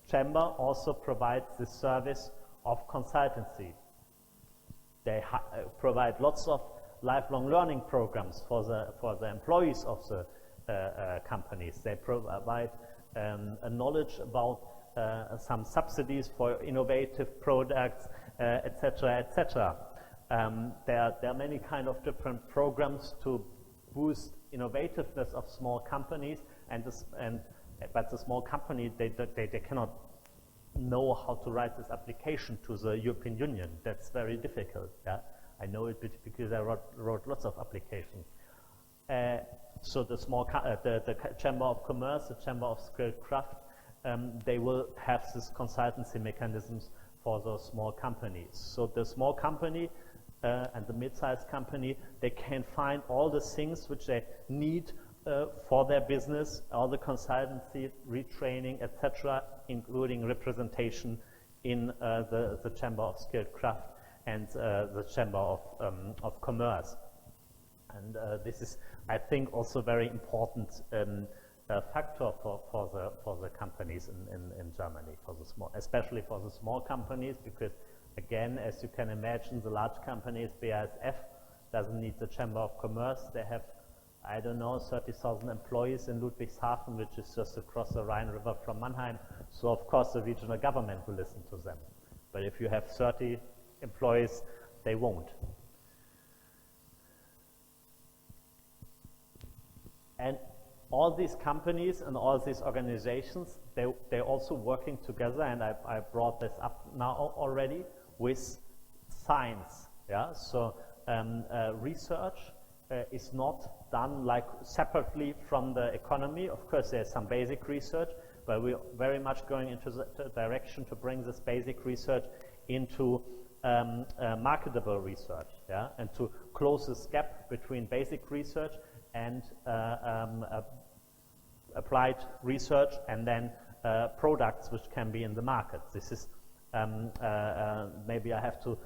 chamber also provides the service of consultancy. They provide lots of lifelong learning programs for the employees of the companies. They provide a knowledge about some subsidies for innovative products, etc., etc. There are many kind of different programs to boost innovativeness of small companies, but the small company, they cannot know how to write this application to the European Union. That's very difficult. Yeah? I know it because I wrote lots of applications. So the Chamber of Commerce, the Chamber of Skilled Craft, they will have these consultancy mechanisms for those small companies. So the small company and the mid-sized company, they can find all the things which they need for their business, all the consultancy, retraining, etc., including representation in the Chamber of Skilled Craft and the Chamber of Commerce. And this is, I think, also very important factor for the companies in Germany, especially for the small companies, because again, as you can imagine, the large companies, BASF, doesn't need the Chamber of Commerce. They have, I don't know, 30,000 employees in Ludwigshafen, which is just across the Rhine River from Mannheim. So of course the regional government will listen to them. But if you have 30 employees, they won't. And all these companies and all these organizations, they're also working together, and I brought this up now already, with science. Yeah? So research is not done like separately from the economy. Of course, there's some basic research, but we're very much going into the direction to bring this basic research into marketable research, yeah? And to close this gap between basic research and applied research, and then products which can be in the market. This is maybe I have to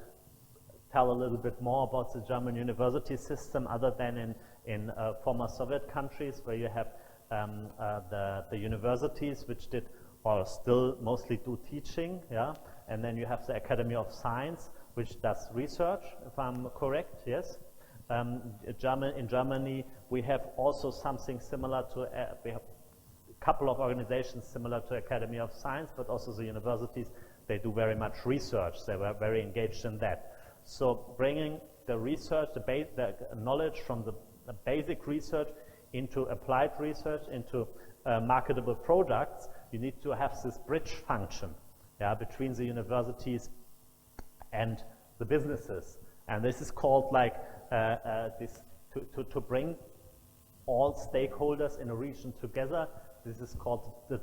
tell a little bit more about the German university system, other than in former Soviet countries, where you have the universities which did or still mostly do teaching, yeah, and then you have the Academy of Science which does research, if I'm correct, yes. In Germany we have also something similar to, we have a couple of organizations similar to Academy of Science, but also the universities, they do very much research. They were very engaged in that. So bringing the research, the knowledge from the basic research into applied research, into marketable products, you need to have this bridge function, yeah, between the universities and the businesses. And this is called like to bring all stakeholders in a region together. This is called the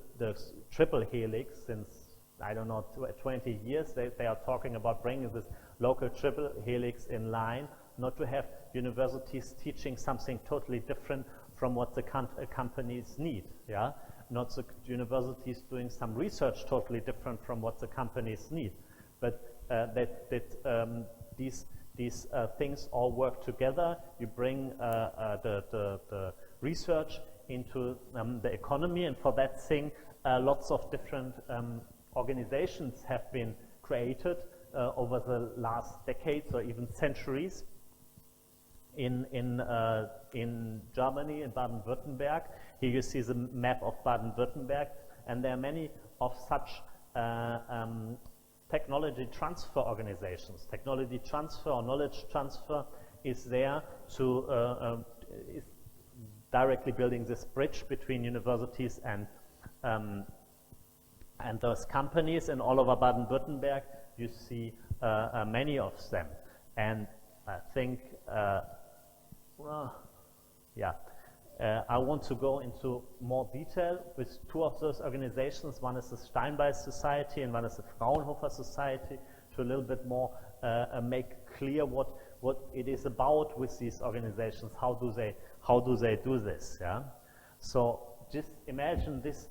triple helix. Since, I don't know, 20 years, they are talking about bringing this local triple helix in line, not to have universities teaching something totally different from what the companies need, yeah? Not the universities doing some research totally different from what the companies need, but these things all work together. You bring the research into the economy, and for that thing, lots of different organizations have been created over the last decades or even centuries. In Germany, in Baden-Württemberg, here you see the map of Baden-Württemberg, and there are many of such technology transfer organizations. Technology transfer or knowledge transfer is there to is directly building this bridge between universities and those companies. And all over Baden-Württemberg, you see many of them. And I think, I want to go into more detail with two of those organizations. One is the Steinbeis Society and one is the Fraunhofer Society, to a little bit more make clear what it is about with these organizations. How do they do this? Yeah. So just imagine this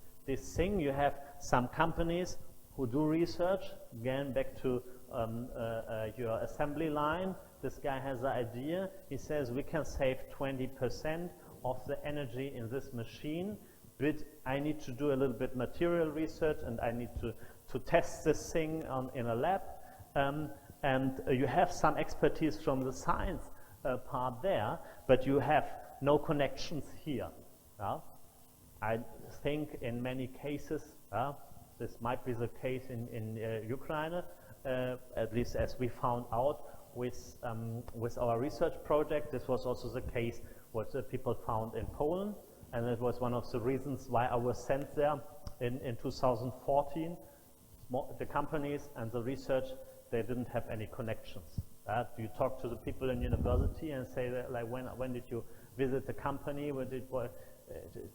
thing. You have some companies who do research. Again, back to your assembly line. This guy has an idea. He says we can save 20% of the energy in this machine, but I need to do a little bit material research and I need to test this thing in a lab. And you have some expertise from the science part there, but you have no connections here. I think in many cases, this might be the case in Ukraine, at least as we found out with our research project. This was also the case what the people found in Poland, and it was one of the reasons why I was sent there in 2014. The companies and the research, they didn't have any connections. You talk to the people in university and say that, like, when did you visit the company?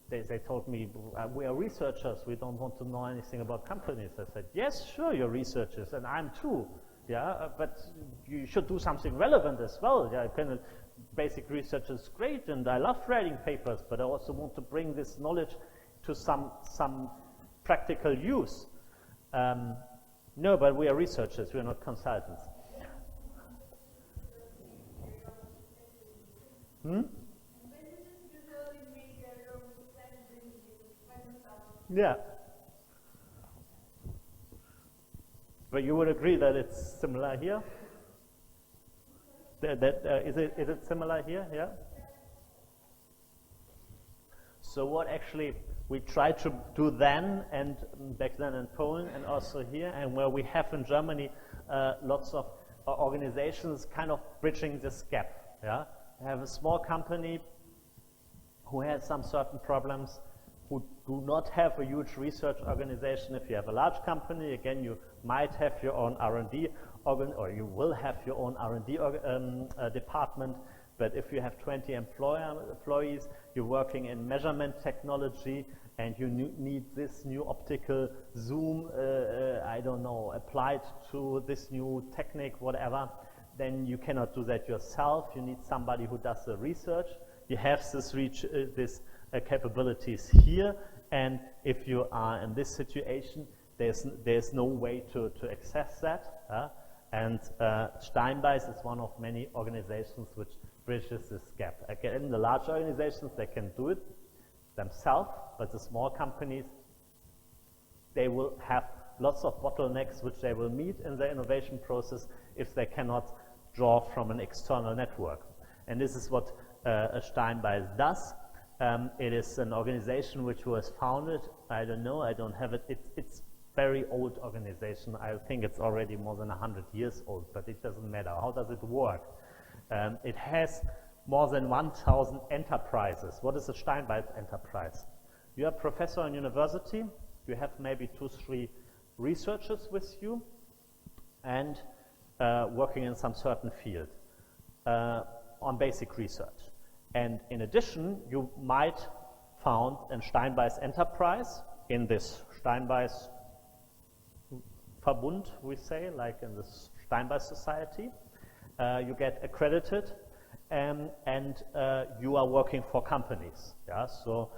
They told me, we are researchers, we don't want to know anything about companies. I said, yes, sure, you're researchers, and I'm too. Yeah, but you should do something relevant as well. Yeah, basic research is great, and I love writing papers, but I also want to bring this knowledge to some practical use. No, but we are researchers, we are not consultants. Yeah. But you would agree that it's similar here? Is it similar here? Yeah. So what actually we tried to do then, and back then in Poland, and also here, and where we have in Germany lots of organizations kind of bridging this gap. Yeah, you have a small company who has some certain problems, who do not have a huge research organization. If you have a large company, again, you might have your own R&D or you will have your own R&D department. But if you have 20 employees, you're working in measurement technology, and you need this new optical zoom, I don't know, applied to this new technique, whatever, then you cannot do that yourself. You need somebody who does the research. You have this capabilities here, and if you are in this situation, there's no way to access that. And Steinbeis is one of many organizations which bridges this gap. Again, the large organizations, they can do it themselves, but the small companies, they will have lots of bottlenecks which they will meet in the innovation process if they cannot draw from an external network. And this is what Steinbeis does. It is an organization which was founded, I don't know, I don't have it, it's very old organization. I think it's already more than 100 years old, but it doesn't matter. How does it work? It has more than 1,000 enterprises. What is a Steinbeis enterprise? You are a professor in university, you have maybe 2-3 researchers with you, and working in some certain field on basic research. And in addition, you might found a Steinbeis enterprise in this Steinbeis Verbund, we say, like in the Steinbeis Society. You get accredited, and you are working for companies. Yeah? So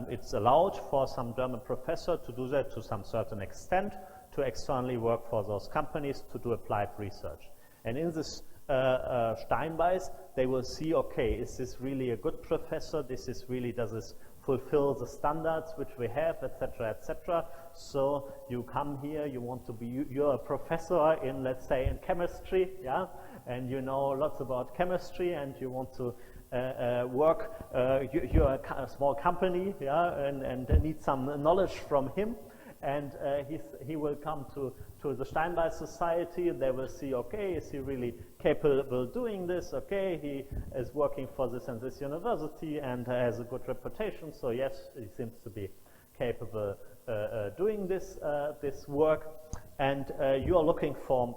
it's allowed for some German professor to do that to some certain extent, to externally work for those companies to do applied research. And in this Steinbeis, they will see, okay, is this really a good professor? This is really, does this fulfill the standards which we have, etc., etc. So you come here, you want to be, you're a professor in, let's say, in chemistry, yeah, and you know lots about chemistry, and you want to work, you're a small company, yeah, and need some knowledge from him, and he will come to the Steinbeis Society. They will see, okay, is he really capable of doing this? Okay, he is working for this and this university and has a good reputation, so yes, he seems to be capable doing this work, and you are looking for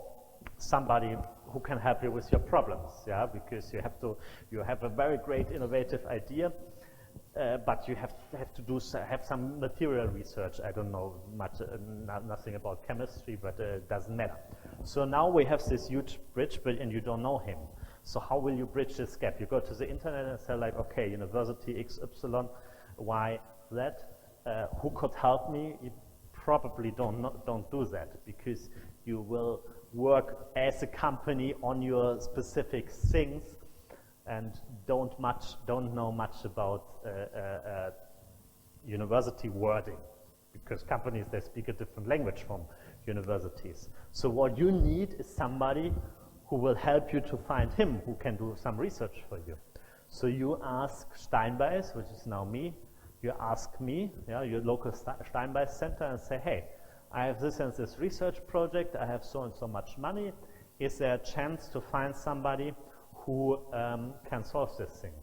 somebody who can help you with your problems, yeah, because you have a very great innovative idea, but you have to have some material research. I don't know much, nothing about chemistry, but it doesn't matter. So now we have this huge bridge, and you don't know him. So how will you bridge this gap? You go to the internet and say like, okay, University X, Y, Y, Z, who could help me? You probably don't do that, because you will work as a company on your specific things and don't know much about university wording, because companies, they speak a different language from universities. So what you need is somebody who will help you to find him, who can do some research for you. So you ask Steinbeis, which is now me, you ask me, yeah, your local Steinbeis center, and say, hey, I have this and this research project, I have so and so much money, is there a chance to find somebody who can solve this thing?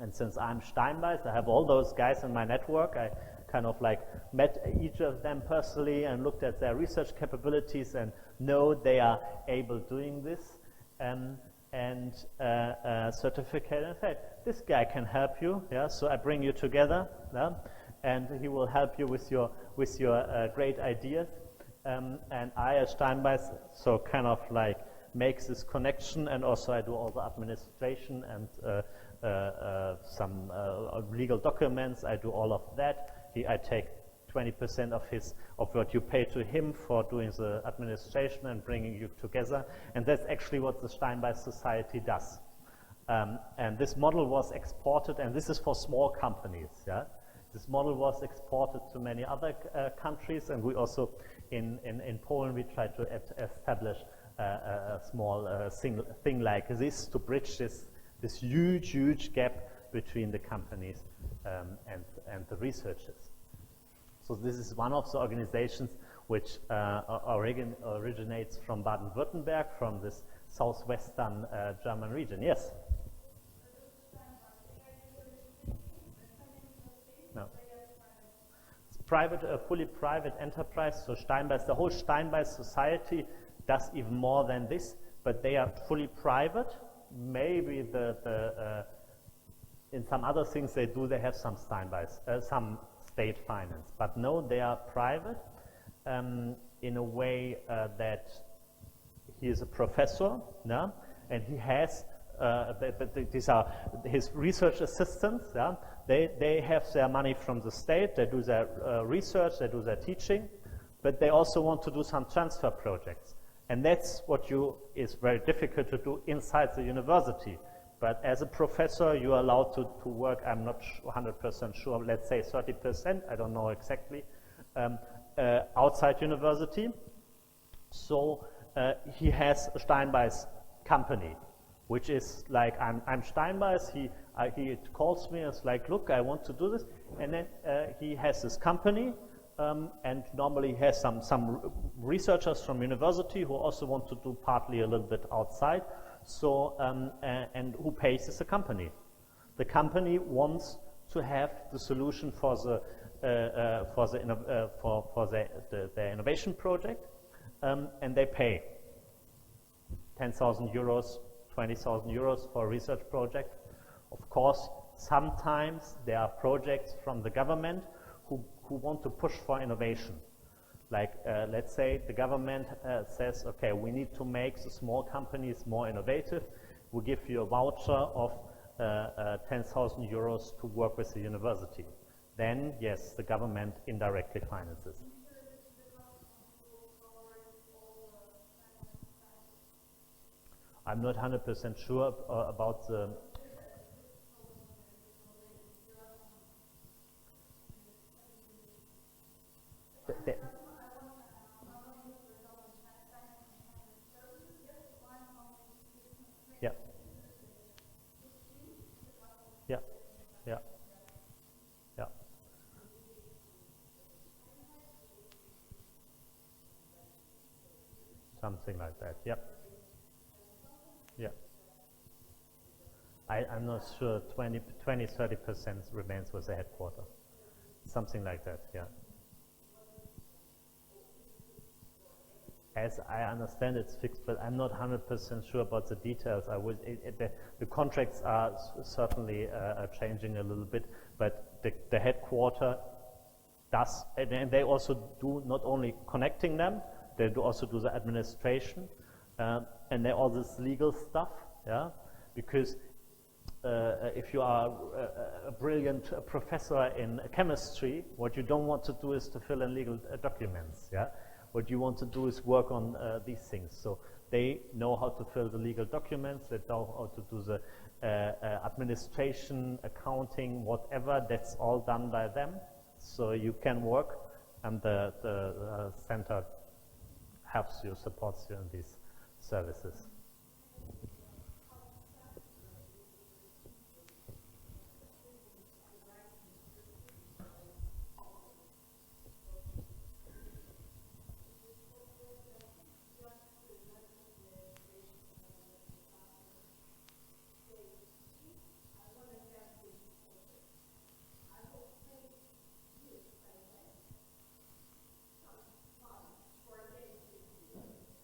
And since I'm Steinbeis, I have all those guys in my network. I kind of like met each of them personally and looked at their research capabilities and know they are able doing this, and certificate and say, this guy can help you, yeah, so I bring you together, yeah, and he will help you with your great ideas, and I as Steinbeis, so kind of like makes this connection, and also I do all the administration and some legal documents. I do all of that. I take 20% of what you pay to him for doing the administration and bringing you together, and that's actually what the Steinbeis Society does. And this model was exported, and this is for small companies. Yeah, this model was exported to many other countries, and we also in Poland we try to establish a small thing like this to bridge this huge gap between the companies and the researchers. So this is one of the organizations which originates from Baden-Württemberg, from this southwestern German region. Yes? No. It's private, fully private enterprise. So Steinbeis, the whole Steinbeis Society does even more than this, but they are fully private. Maybe in some other things they do, they have some Steinbeis, some state finance, but no, they are private in a way that he is a professor, no? And he has, these are his research assistants, yeah? They have their money from the state, they do their research, they do their teaching, but they also want to do some transfer projects. And that's what is very difficult to do inside the university. But as a professor, you are allowed to work, I'm not 100% sure, let's say 30%, I don't know exactly, outside university. So he has a Steinbeis company, which is like, I'm Steinbeis, he calls me and is like, look, I want to do this. And then he has this company, and normally he has some researchers from university who also want to do partly a little bit outside. So, and who pays is the company. The company wants to have the solution for their innovation project, and they pay 10,000 euros, 20,000 euros for a research project. Of course, sometimes there are projects from the government who want to push for innovation. Like, let's say the government says, okay, we need to make the small companies more innovative. We give you a voucher of 10,000 euros to work with the university. Then, yes, the government indirectly finances. I'm not 100% sure about the... the, yeah, yeah, yeah, yeah. Something like that. Yep. Yeah. I'm not sure. 30% remains with the headquarter. Something like that. Yeah. As I understand, it's fixed, but I'm not 100% sure about the details. I would. The contracts are certainly changing a little bit, but the headquarter does, and they also do not only connecting them, they do also do the administration, and they all this legal stuff. Yeah, because if you are a brilliant professor in chemistry, what you don't want to do is to fill in legal documents. Yeah. What you want to do is work on these things. So they know how to fill the legal documents, they know how to do the administration, accounting, whatever, that's all done by them. So you can work, and the center helps you, supports you in these services.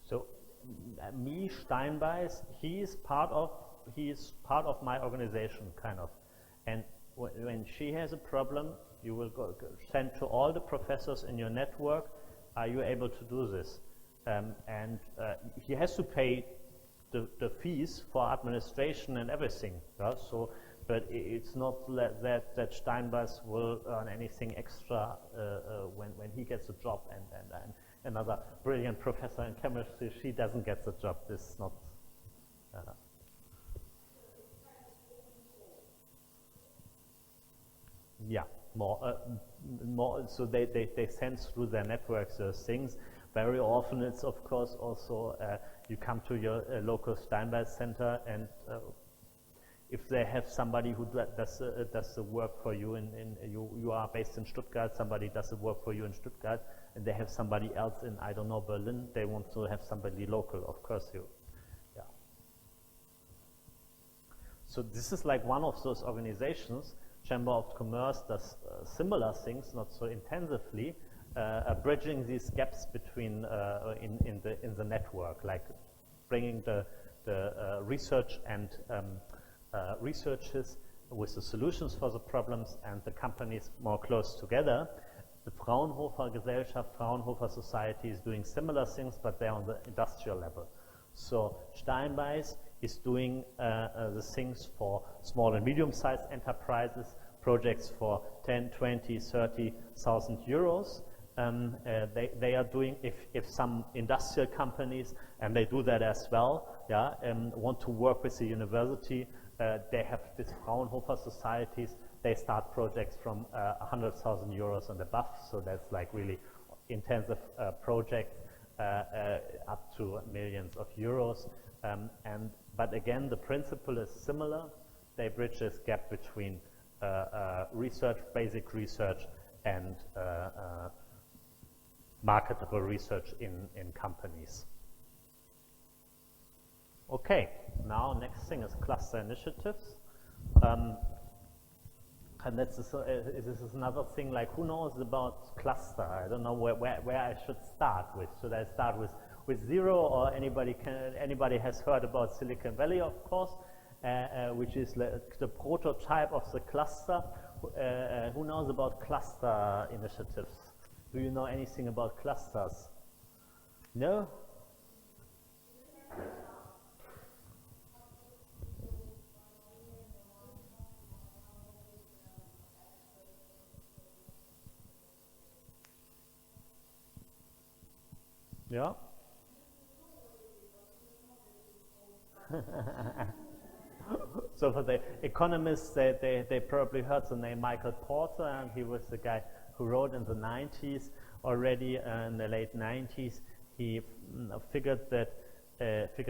So, me, Steinbeis, he is part of my organization, kind of. And when she has a problem, you will send to all the professors in your network, are you able to do this? And he has to pay the fees for administration and everything. Yeah? So, but it's not that Steinbeis will earn anything extra when he gets a job, and another brilliant professor in chemistry, she doesn't get the job. This is not. Yeah, more. So they send through their networks those things. Very often, it's of course also you come to your local Steinbeis center, and if they have somebody who does the work for you, you are based in Stuttgart, somebody does the work for you in Stuttgart, and they have somebody else in, I don't know, Berlin, they want to have somebody local, of course yeah. So this is like one of those organizations. Chamber of Commerce does similar things, not so intensively, bridging these gaps between in the network, like bringing the research and researchers with the solutions for the problems and the companies more close together. The Fraunhofer Gesellschaft, Fraunhofer Society is doing similar things, but they're on the industrial level. So Steinbeis is doing the things for small and medium-sized enterprises, projects for 10, 20, 30,000 euros. They are doing, if some industrial companies, and they do that as well, yeah, want to work with the university, they have these Fraunhofer societies. They start projects from 100,000 euros and above, so that's like really intensive projects up to millions of euros. But again, the principle is similar. They bridge this gap between research, basic research, and marketable research in companies. Okay, now next thing is cluster initiatives. And this is another thing, like, who knows about cluster? I don't know where I should start with. Should I start with zero, or anybody has heard about Silicon Valley, of course, which is the prototype of the cluster. Who knows about cluster initiatives? Do you know anything about clusters? No? Yeah. So for the economists, they probably heard the name Michael Porter, and he was the guy who wrote in the 90s already, in the late 90s, he figured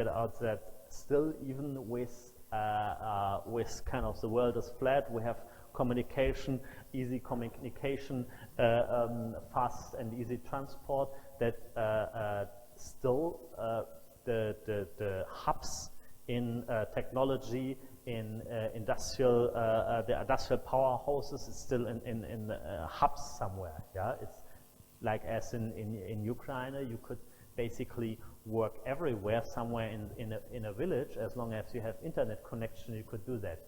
out that still, even with kind of the world is flat, we have communication, easy communication, fast and easy transport, that still the hubs in technology, in the industrial powerhouses is still in hubs somewhere. Yeah, it's like as in Ukraine, you could basically work everywhere, somewhere in a village, as long as you have internet connection, you could do that.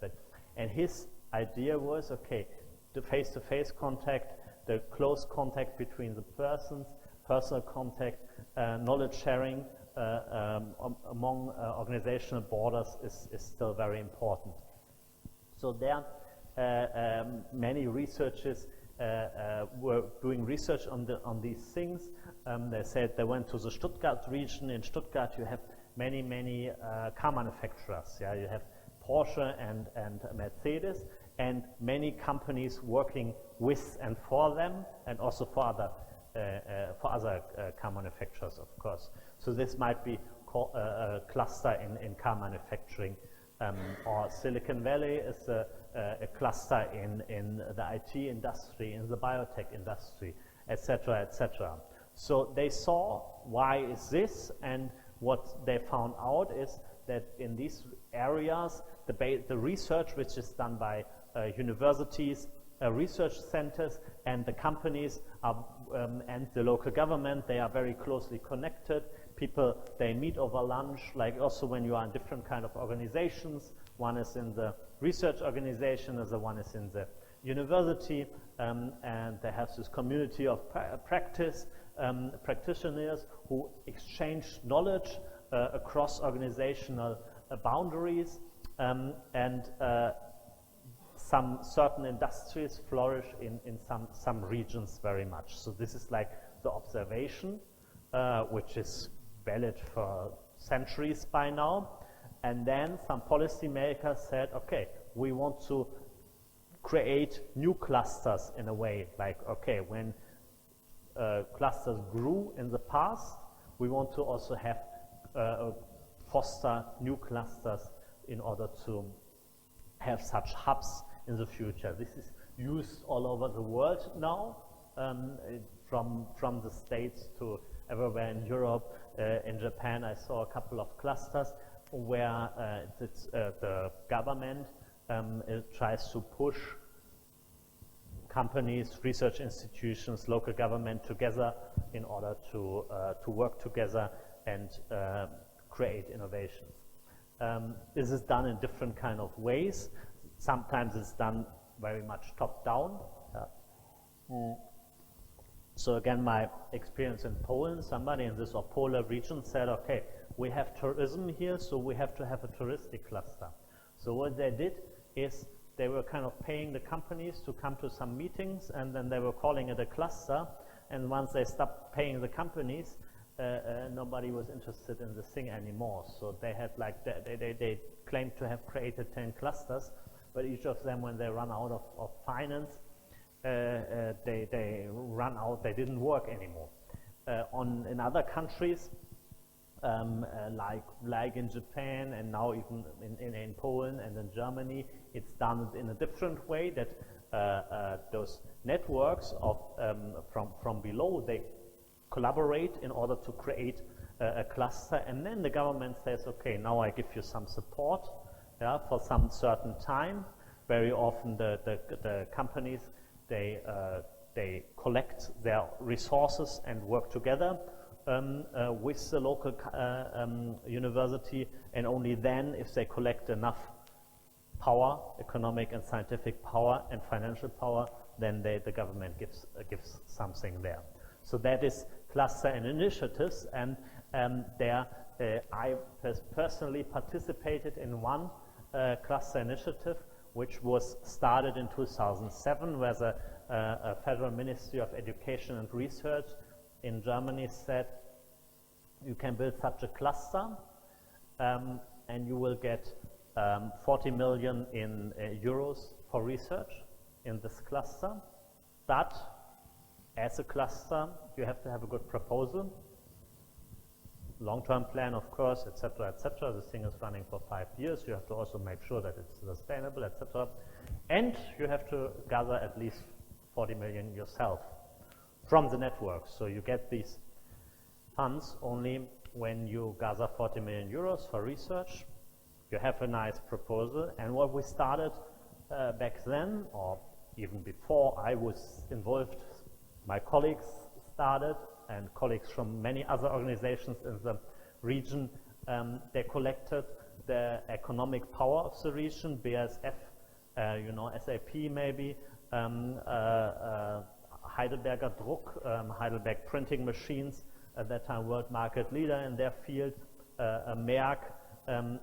And his idea was, okay, the face-to-face contact, the close contact between the persons, personal contact, knowledge sharing among organizational borders is still very important. So there, many researchers were doing research on these things. They said they went to the Stuttgart region. In Stuttgart, you have many car manufacturers. Yeah, you have Porsche and Mercedes, and many companies working with and for them, and also for other car manufacturers, of course. So this might be a cluster in car manufacturing, or Silicon Valley is a cluster in the IT industry, in the biotech industry, etc., etc. So they saw why is this, and what they found out is that in these areas, the research which is done by universities, research centers, and the companies are, and the local government, they are very closely connected. People, they meet over lunch, like also when you are in different kind of organizations. One is in the research organization, the other one is in the university, and they have this community of practitioners who exchange knowledge across organizational boundaries, and some certain industries flourish in some regions very much. So this is like the observation, which is valid for centuries by now. And then some policymakers said, okay, we want to create new clusters in a way, like, okay, when clusters grew in the past, we want to also have foster new clusters in order to have such hubs in the future. This is used all over the world now, from the States to everywhere in Europe. In Japan, I saw a couple of clusters where the government tries to push companies, research institutions, local government together in order to work together and create innovations. This is done in different kind of ways. Sometimes it's done very much top-down. So again, my experience in Poland, somebody in this Opole region said, okay, we have tourism here, so we have to have a touristic cluster. So what they did is they were kind of paying the companies to come to some meetings, and then they were calling it a cluster. And once they stopped paying the companies, nobody was interested in this thing anymore. So they had like, they claimed to have created 10 clusters, but each of them, when they run out of finance, they run out, they didn't work anymore. In other countries, like in Japan, and now even in Poland and in Germany, it's done in a different way, that those networks of from below, they collaborate in order to create a cluster, and then the government says, okay, now I give you some support, yeah, for some certain time. Very often the companies, they collect their resources and work together with the local university, and only then, if they collect enough power, economic and scientific power and financial power, then the government gives something there. So that is cluster and initiatives, and there I personally participated in one cluster initiative, which was started in 2007, where the Federal Ministry of Education and Research in Germany said, you can build such a cluster, and you will get 40 million euros for research in this cluster, but as a cluster, you have to have a good proposal, long-term plan, of course, etc., etc. This thing is running for 5 years. You have to also make sure that it's sustainable, etc. And you have to gather at least 40 million yourself from the network. So you get these funds only when you gather 40 million euros for research. You have a nice proposal. And what we started back then, or even before I was involved, my colleagues started, and colleagues from many other organizations in the region, they collected the economic power of the region, BASF, you know, SAP maybe, Heidelberger Druck, Heidelberg printing machines, at that time world market leader in their field, Merck,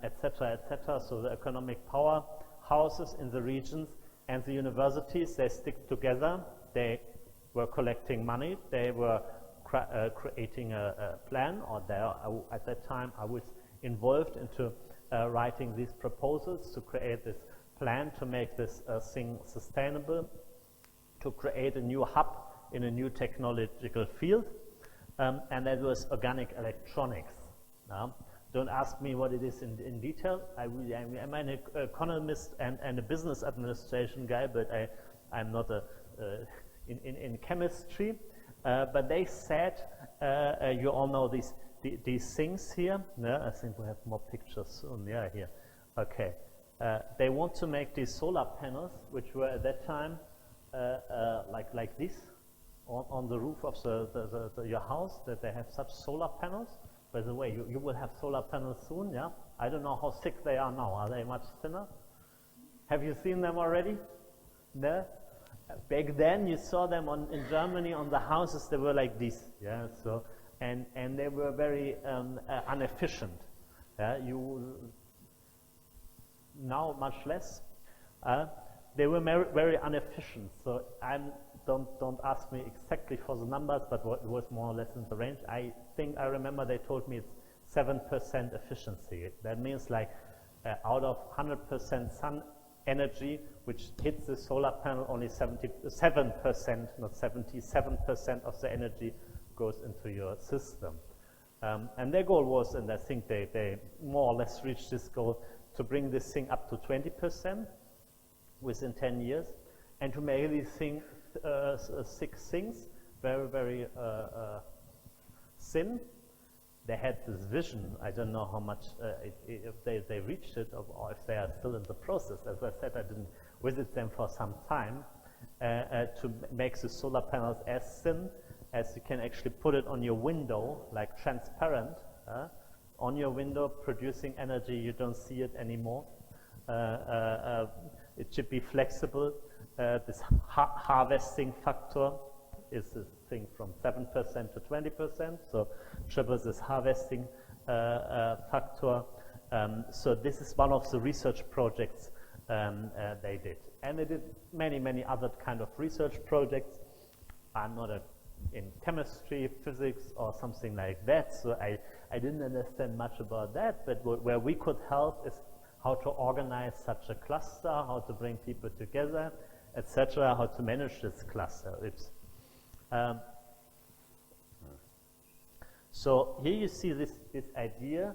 etc., etc. So the economic power houses in the regions and the universities, they stick together. They were collecting money. They were creating a plan, or at that time I was involved into writing these proposals to create this plan to make this thing sustainable, to create a new hub in a new technological field, and that was organic electronics. Don't ask me what it is in detail. I'm an economist and a business administration guy, but I'm not in chemistry. But they said, you all know these things here. No, I think we have more pictures soon. Yeah, here. Okay. They want to make these solar panels, which were at that time like this on the roof of your house, that they have such solar panels. By the way, you will have solar panels soon, yeah? I don't know how thick they are now. Are they much thinner? Have you seen them already? No? Back then, you saw them in Germany on the houses. They were like this, yeah. So and they were very inefficient. Yeah, now much less. They were very inefficient. So don't ask me exactly for the numbers, but it was more or less in the range. I think I remember they told me it's 7% efficiency. That means like out of 100% sun energy, which hits the solar panel, only 77%, not 77% of the energy goes into your system. And their goal was, and I think they more or less reached this goal, to bring this thing up to 20% within 10 years, and to make these things, 6 things, very, very thin. They had this vision. I don't know how much, if they reached it, or if they are still in the process. As I said, I didn't visit them for some time, to make the solar panels as thin as you can actually put it on your window, like transparent, on your window, producing energy. You don't see it anymore. It should be flexible. This harvesting factor is this thing from 7% to 20%, so triples this harvesting factor. So this is one of the research projects they did. And they did many other kind of research projects. I'm not in chemistry, physics, or something like that, so I didn't understand much about that, but where we could help is how to organize such a cluster, how to bring people together, etc., how to manage this cluster. So here you see this idea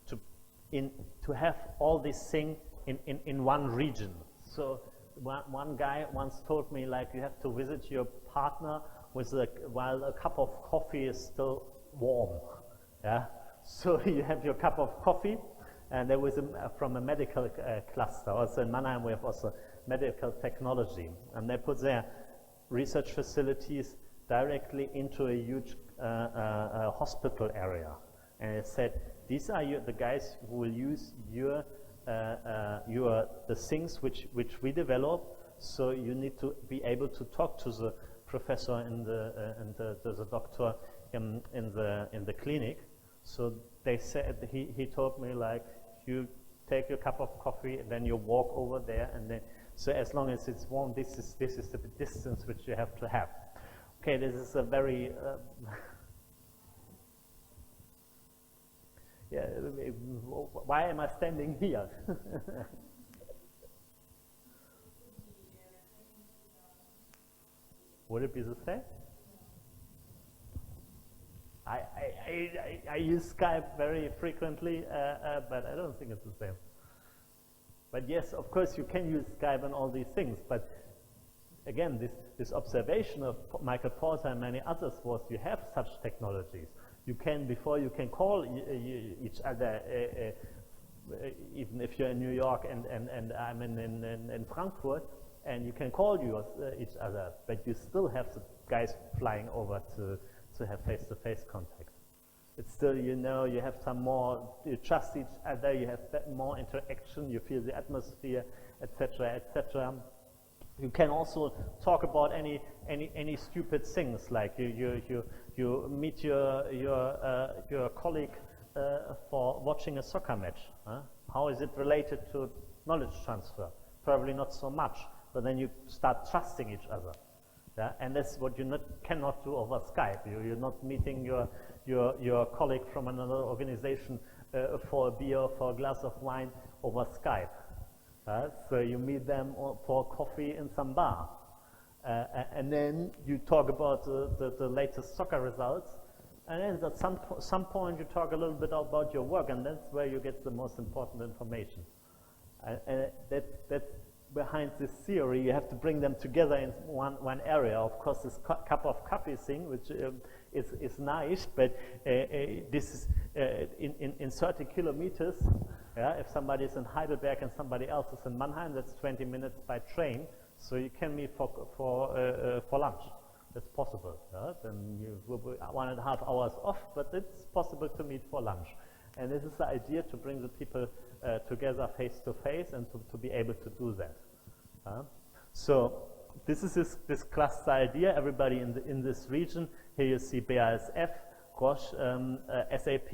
to have all these things in one region. So one guy once told me, like, you have to visit your partner while a cup of coffee is still warm. Yeah. So you have your cup of coffee, and there was from a medical cluster. Also in Mannheim we have also medical technology, and they put their research facilities directly into a huge hospital area. And it said, these are the guys who will use the things which we develop. So you need to be able to talk to the professor and the doctor in the clinic. So they said, he told me, like, you take your cup of coffee and then you walk over there, and then so as long as it's warm, this is the distance which you have to have. Okay, this is a very yeah. Why am I standing here? Would it be the same? I use Skype very frequently, but I don't think it's the same. But yes, of course, you can use Skype and all these things. But again, this observation of Michael Porter and many others was you have such technologies. You can, before you can call each other, even if you're in New York and I'm in Frankfurt, and you can call each other, but you still have the guys flying over to have face-to-face contact. It's still, you know, you have some more, you trust each other, you have more interaction, you feel the atmosphere, etc., etc. You can also talk about any stupid things, like you meet your colleague for watching a soccer match. Huh? How is it related to knowledge transfer? Probably not so much, but then you start trusting each other. Yeah? And that's what you cannot do over Skype. You're not meeting your colleague from another organization for a beer, for a glass of wine over Skype. So you meet them for coffee in some bar. And then you talk about the latest soccer results. And then at some point you talk a little bit about your work, and that's where you get the most important information. And that's behind this theory. You have to bring them together in one area. Of course, this cup of coffee thing, which is nice, but this is in 30 kilometers. Yeah, if somebody is in Heidelberg and somebody else is in Mannheim, that's 20 minutes by train. So you can meet for lunch. That's possible. Yeah? Then you will be 1.5 hours off, but it's possible to meet for lunch. And this is the idea, to bring the people together face to face and to be able to do that. So this is this cluster idea. Everybody in this region. Here you see BASF, Roche, SAP,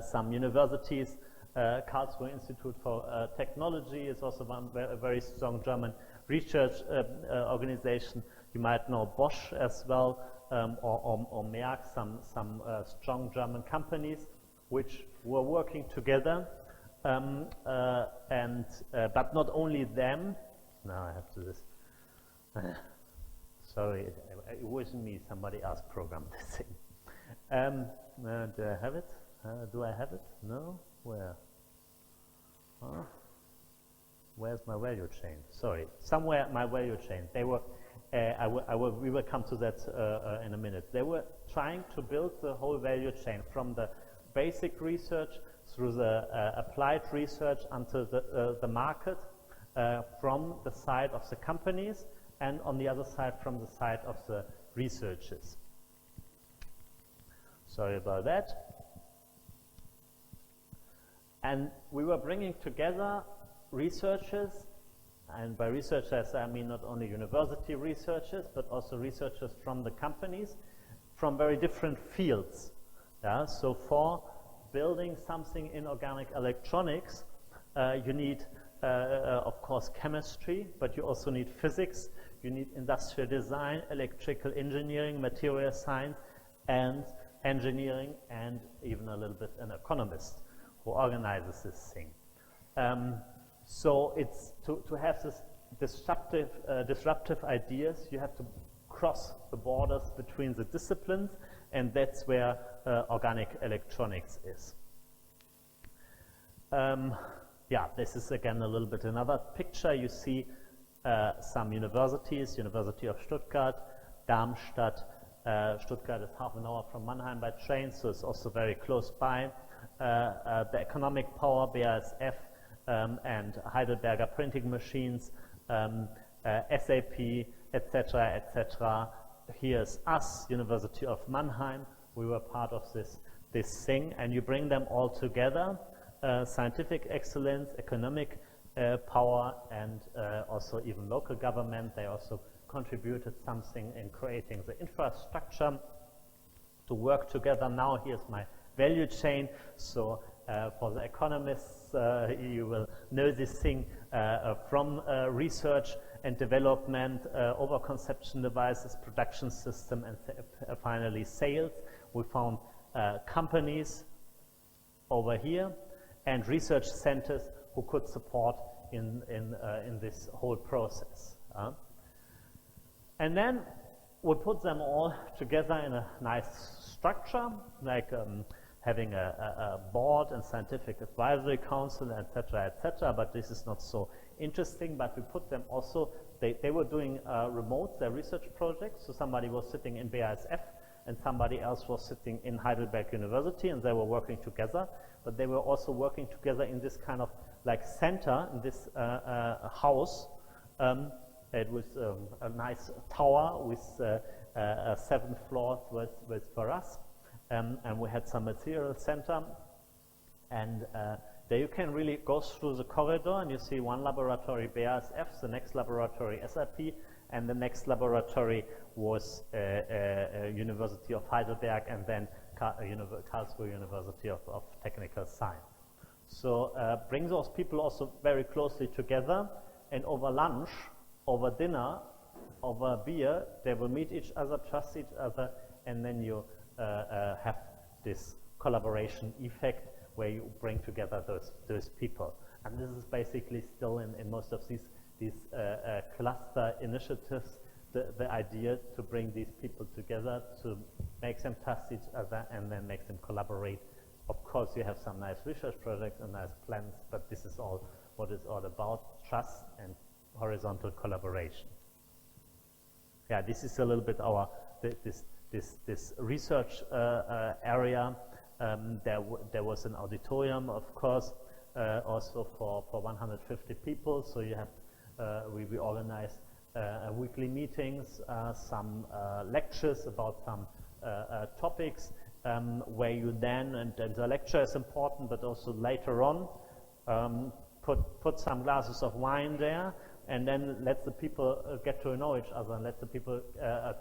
some universities. Karlsruhe Institute for Technology is also a very strong German research organization. You might know Bosch as well, or Merck, some strong German companies which were working together, but not only them. Now I have to this. Sorry, it wasn't me. Somebody else programmed this thing. Do I have it? Do I have it? No. Where? Huh? Where's my value chain? Sorry, somewhere my value chain. They were. We will come to that in a minute. They were trying to build the whole value chain from the basic research through the applied research until the market, from the side of the companies, and on the other side from the side of the researchers. Sorry about that. And we were bringing together researchers, and by researchers I mean not only university researchers, but also researchers from the companies, from very different fields. Yeah? So for building something in organic electronics, you need, of course, chemistry, but you also need physics, you need industrial design, electrical engineering, material science, and engineering, and even a little bit an economist who organizes this thing. So it's to have this disruptive ideas, you have to cross the borders between the disciplines, and that's where organic electronics is. Yeah, this is again a little bit another picture. You see some universities, University of Stuttgart, Darmstadt. Stuttgart is half an hour from Mannheim by train, so it's also very close by. The economic power, BASF, and Heidelberger printing machines, SAP, etc., etc. Here's us, University of Mannheim. We were part of this thing, and you bring them all together. Scientific excellence, economic power, and also even local government. They also contributed something in creating the infrastructure to work together. Now here's my value chain. So for the economists, you will know this thing from research and development, over conception devices, production system, and finally sales. We found companies over here and research centers who could support in this whole process. And then we put them all together in a nice structure, like having a board and scientific advisory council, etc., but this is not so interesting. But we put them also, they were doing remote, their research projects, so somebody was sitting in BASF and somebody else was sitting in Heidelberg University, and they were working together, but they were also working together in this kind of like center, in this house. It was a nice tower with 7 floors with for us, and we had some material center, and there you can really go through the corridor and you see one laboratory BASF, the next laboratory SAP, and the next laboratory was University of Heidelberg, and then Karlsruhe University of Technical Science. So bring those people also very closely together, and over lunch, over dinner, over beer, they will meet each other, trust each other, and then you have this collaboration effect where you bring together those people. And this is basically still in most of these cluster initiatives, the idea to bring these people together, to make them trust each other and then make them collaborate. Of course, you have some nice research projects and nice plans, but this is all what it's all about, trust and horizontal collaboration. Yeah, this is a little bit our, this research area. There was an auditorium, of course, also for 150 people, so you have we organized weekly meetings, some lectures about some topics, where you then, and the lecture is important, but also later on, put some glasses of wine there, and then let the people get to know each other, and let the people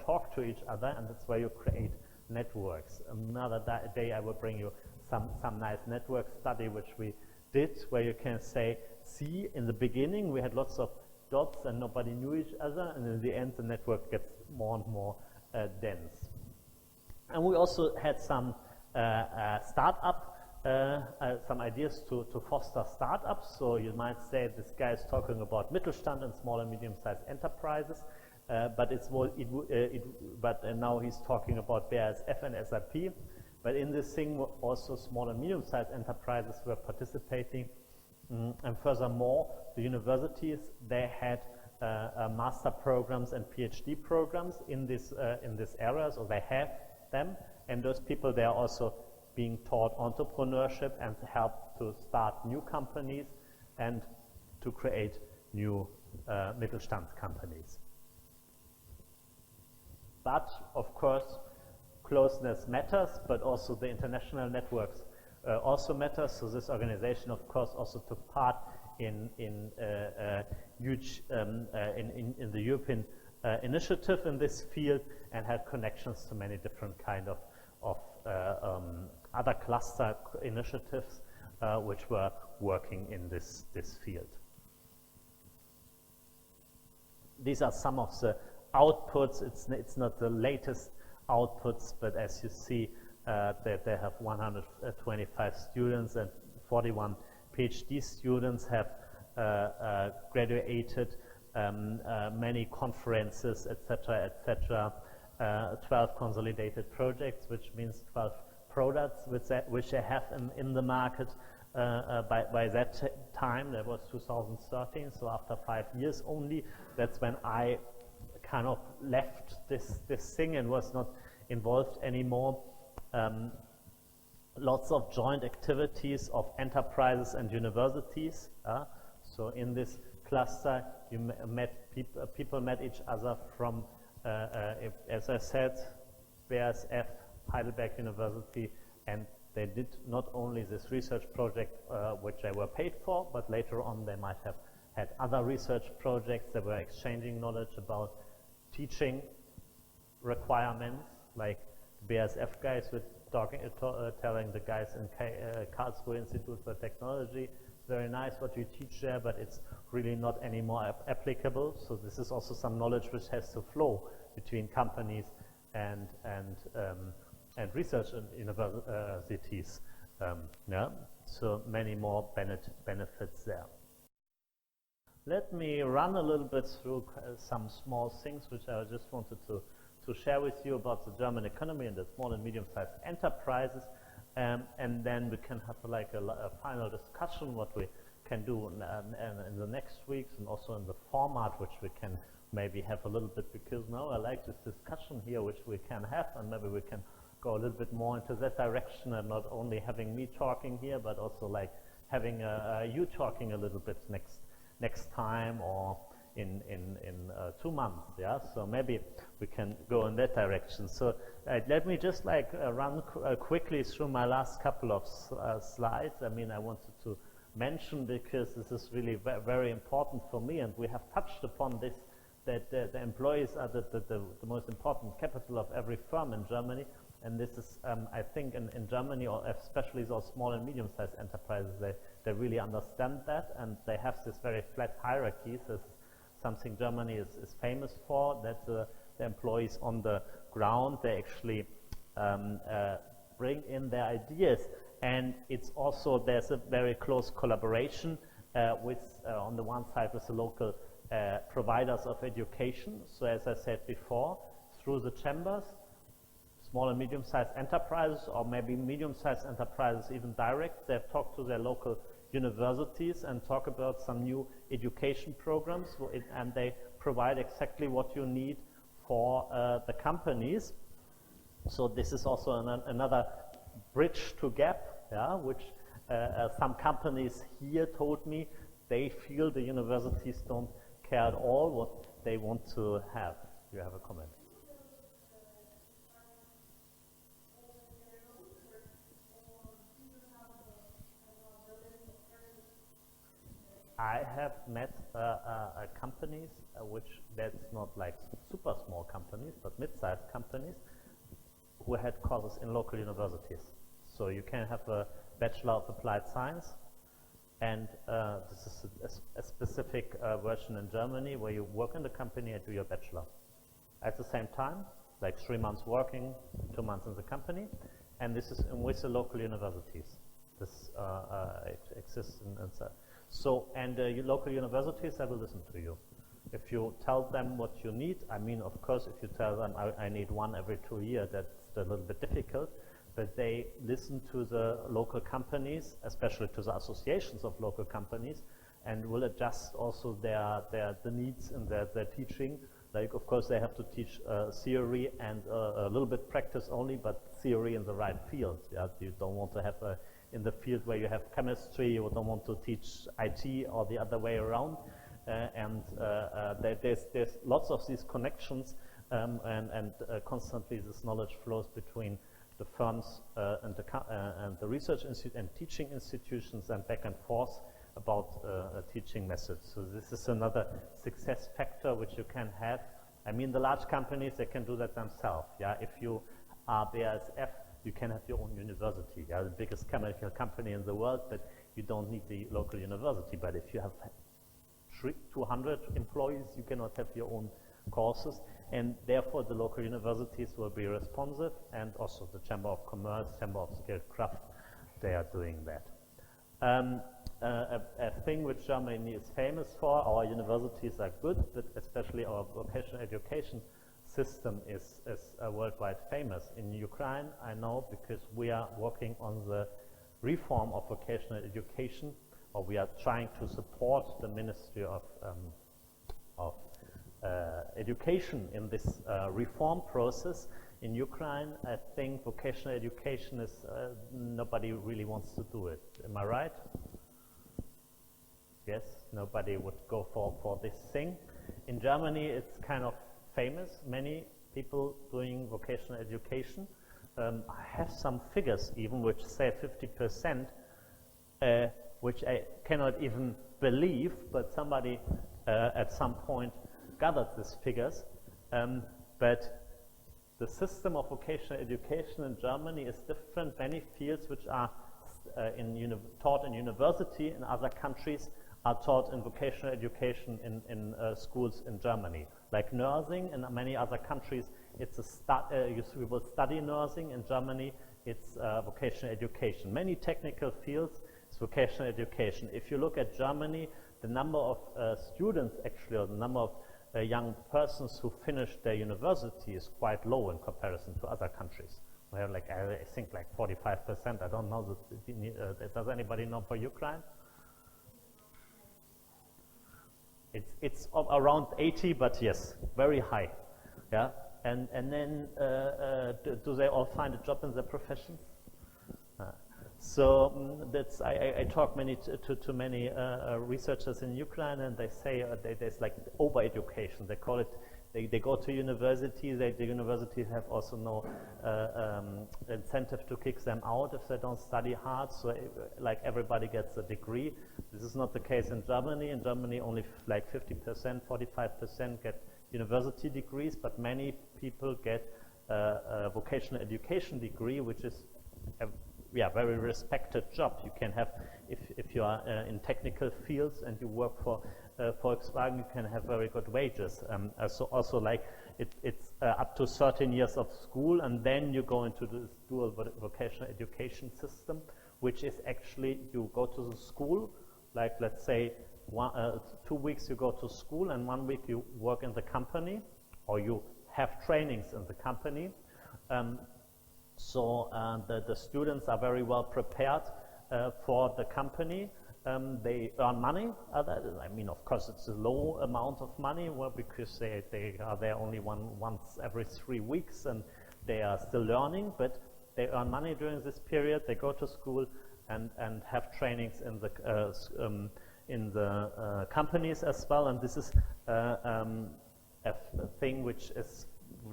talk to each other, and that's where you create networks. Another day I will bring you some nice network study which we did, where you can say, see, in the beginning we had lots of dots and nobody knew each other, and in the end the network gets more and more dense. And we also had some startup, some ideas to foster startups. So you might say this guy is talking about Mittelstand and small and medium-sized enterprises, but now he's talking about BASF and SAP. But in this thing also small and medium-sized enterprises were participating. And furthermore, the universities, they had master programs and PhD programs in this area, so they have them, and those people, they are also being taught entrepreneurship and help to start new companies and to create new Mittelstand companies. But of course, closeness matters, but also the international networks also matters. So this organization, of course, also took part in huge in the European initiative in this field, and had connections to many different kind of other cluster initiatives which were working in this field. These are some of the outputs. It's not the latest outputs, but as you see, they have 125 students, and 41 PhD students have graduated, many conferences, etc., 12 consolidated projects, which means 12 products which they have in the market. By that time, that was 2013, so after 5 years only, that's when I kind of left this thing and was not involved anymore. Lots of joint activities of enterprises and universities. So in this cluster, you met people met each other from, as I said, BASF, Heidelberg University, and they did not only this research project which they were paid for, but later on they might have had other research projects. They were exchanging knowledge about teaching requirements, like BASF guys were telling the guys in Karlsruhe Institute for Technology, it's very nice what you teach there, but it's really not anymore applicable. So this is also some knowledge which has to flow between companies and research universities. Yeah, so many more benefits there. Let me run a little bit through some small things which I just wanted to to share with you about the German economy and the small and medium-sized enterprises, and then we can have a final discussion what we can do in the next weeks, and also in the format which we can maybe have a little bit, because now I like this discussion here which we can have, and maybe we can go a little bit more into that direction, and not only having me talking here, but also like having you talking a little bit next time, or in 2 months, yeah. So maybe we can go in that direction. So let me just run quickly through my last couple of slides. I mean, I wanted to mention, because this is really very important for me, and we have touched upon this, that the employees are the most important capital of every firm in Germany. And this is, I think, in Germany, or especially those small and medium-sized enterprises, they really understand that, and they have this very flat hierarchies. This is something Germany is famous for, that the employees on the ground, they actually bring in their ideas. And it's also, there's a very close collaboration with, on the one side, with the local providers of education. So as I said before, through the chambers, small and medium-sized enterprises, or maybe medium-sized enterprises even direct, they talk to their local universities and talk about some new education programs, and they provide exactly what you need for the companies. So this is also another bridge to gap, yeah, which some companies here told me they feel the universities don't care at all what they want to have. You have a comment? I have met companies which, that's not like super small companies, but mid-sized companies, who had courses in local universities. So you can have a Bachelor of Applied Science, and this is a specific version in Germany where you work in the company and do your bachelor. At the same time, like 3 months working, 2 months in the company, and this is with the local universities. This it exists in so, and local universities, they will listen to you. If you tell them what you need, I mean, of course, if you tell them I need one every 2 years, that's a little bit difficult, but they listen to the local companies, especially to the associations of local companies, and will adjust also the needs in their teaching. Like, of course, they have to teach theory and a little bit practice only, but theory in the right field. Yeah? You don't want to have in the field where you have chemistry, you don't want to teach IT, or the other way around. There's lots of these connections, and constantly this knowledge flows between the firms and the research institute and teaching institutions, and back and forth about teaching methods. So this is another success factor which you can have. I mean, the large companies, they can do that themselves. Yeah, if you are BASF, you can have your own university. Yeah, the biggest chemical company in the world, but you don't need the local university. But if you have 200 employees, you cannot have your own courses, and therefore the local universities will be responsive, and also the Chamber of Commerce, Chamber of Skilled Craft, they are doing that. A thing which Germany is famous for, our universities are good, but especially our vocational education system is worldwide famous. In Ukraine, I know, because we are working on the reform of vocational education, or we are trying to support the Ministry of Education in this reform process. In Ukraine, I think vocational education is, nobody really wants to do it. Am I right? Yes, nobody would go for this thing. In Germany, it's kind of famous, many people doing vocational education. I have some figures even which say 50%, which I cannot even believe, but somebody at some point gathered these figures. But the system of vocational education in Germany is different. Many fields which are taught in university in other countries are taught in vocational education in schools in Germany. Like nursing in many other countries, it's you will study nursing. In Germany, it's vocational education. Many technical fields, it's vocational education. If you look at Germany, the number of students actually, or the number of young persons who finish their university is quite low in comparison to other countries. We have like, I think like 45%. I don't know, does anybody know for Ukraine? It's around 80, but yes, very high. Yeah, and then do they all find a job in their professions? That's I talk to many researchers in Ukraine, and they say there's like over-education. They call it. They go to university. The universities have also no incentive to kick them out if they don't study hard. So like everybody gets a degree. This is not the case in Germany. In Germany, only like 50%, 45% get university degrees, but many people get a vocational education degree, which is very respected job. You can have, if you are in technical fields and you work for Volkswagen, you can have very good wages. Also like it's up to 13 years of school, and then you go into the dual vocational education system, which is actually you go to the school, like let's say 2 weeks you go to school and 1 week you work in the company, or you have trainings in the company. The students are very well prepared for the company. They earn money. I mean, of course, it's a low amount of money, because they are there only once every 3 weeks, and they are still learning. But they earn money during this period. They go to school and have trainings in the companies as well. And this is a thing which is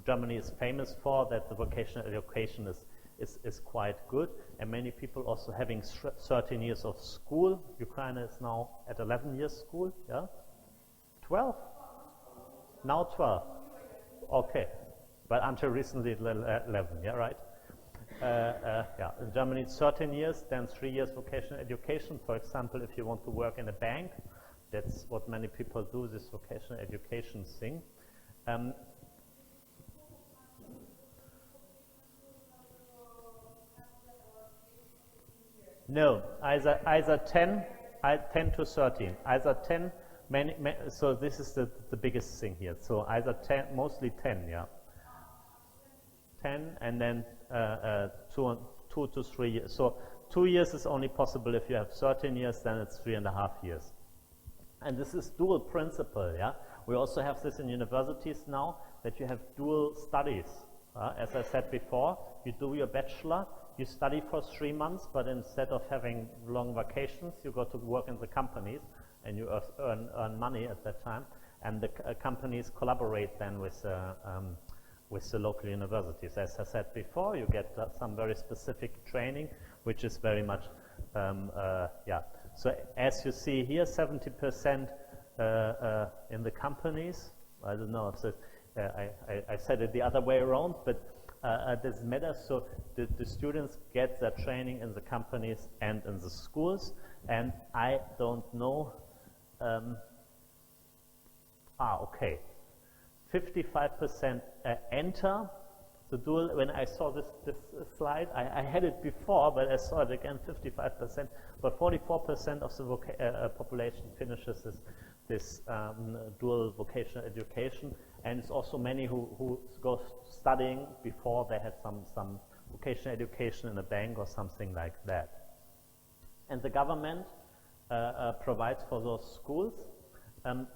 Germany is famous for, that the vocational education is quite good, and many people also having 13 years of school. Ukraine is now at 11 years school, yeah? 12? Now 12. Okay, but until recently 11, yeah, right? In Germany it's 13 years, then 3 years vocational education. For example, if you want to work in a bank, that's what many people do, this vocational education thing. No, either 10 to 13, either 10, so this is the biggest thing here. So either 10, mostly 10, yeah. 10 and then 2 to 3 years. So 2 years is only possible if you have 13 years, then it's 3.5 years. And this is dual principle, yeah. We also have this in universities now, that you have dual studies. As I said before, you do your bachelor, you study for 3 months, but instead of having long vacations, you go to work in the companies, and you earn money at that time. And the companies collaborate then with the local universities. As I said before, you get some very specific training, which is very much, So as you see here, 70% in the companies. I don't know if I said it the other way around, but it doesn't matter. So the students get their training in the companies and in the schools, and I don't know. Okay. 55% enter the dual. When I saw this slide, I had it before, but I saw it again, 55%. But 44% of the population finishes this dual vocational education, and it's also many who go studying before they had some vocational education in a bank or something like that. And the government provides for those schools.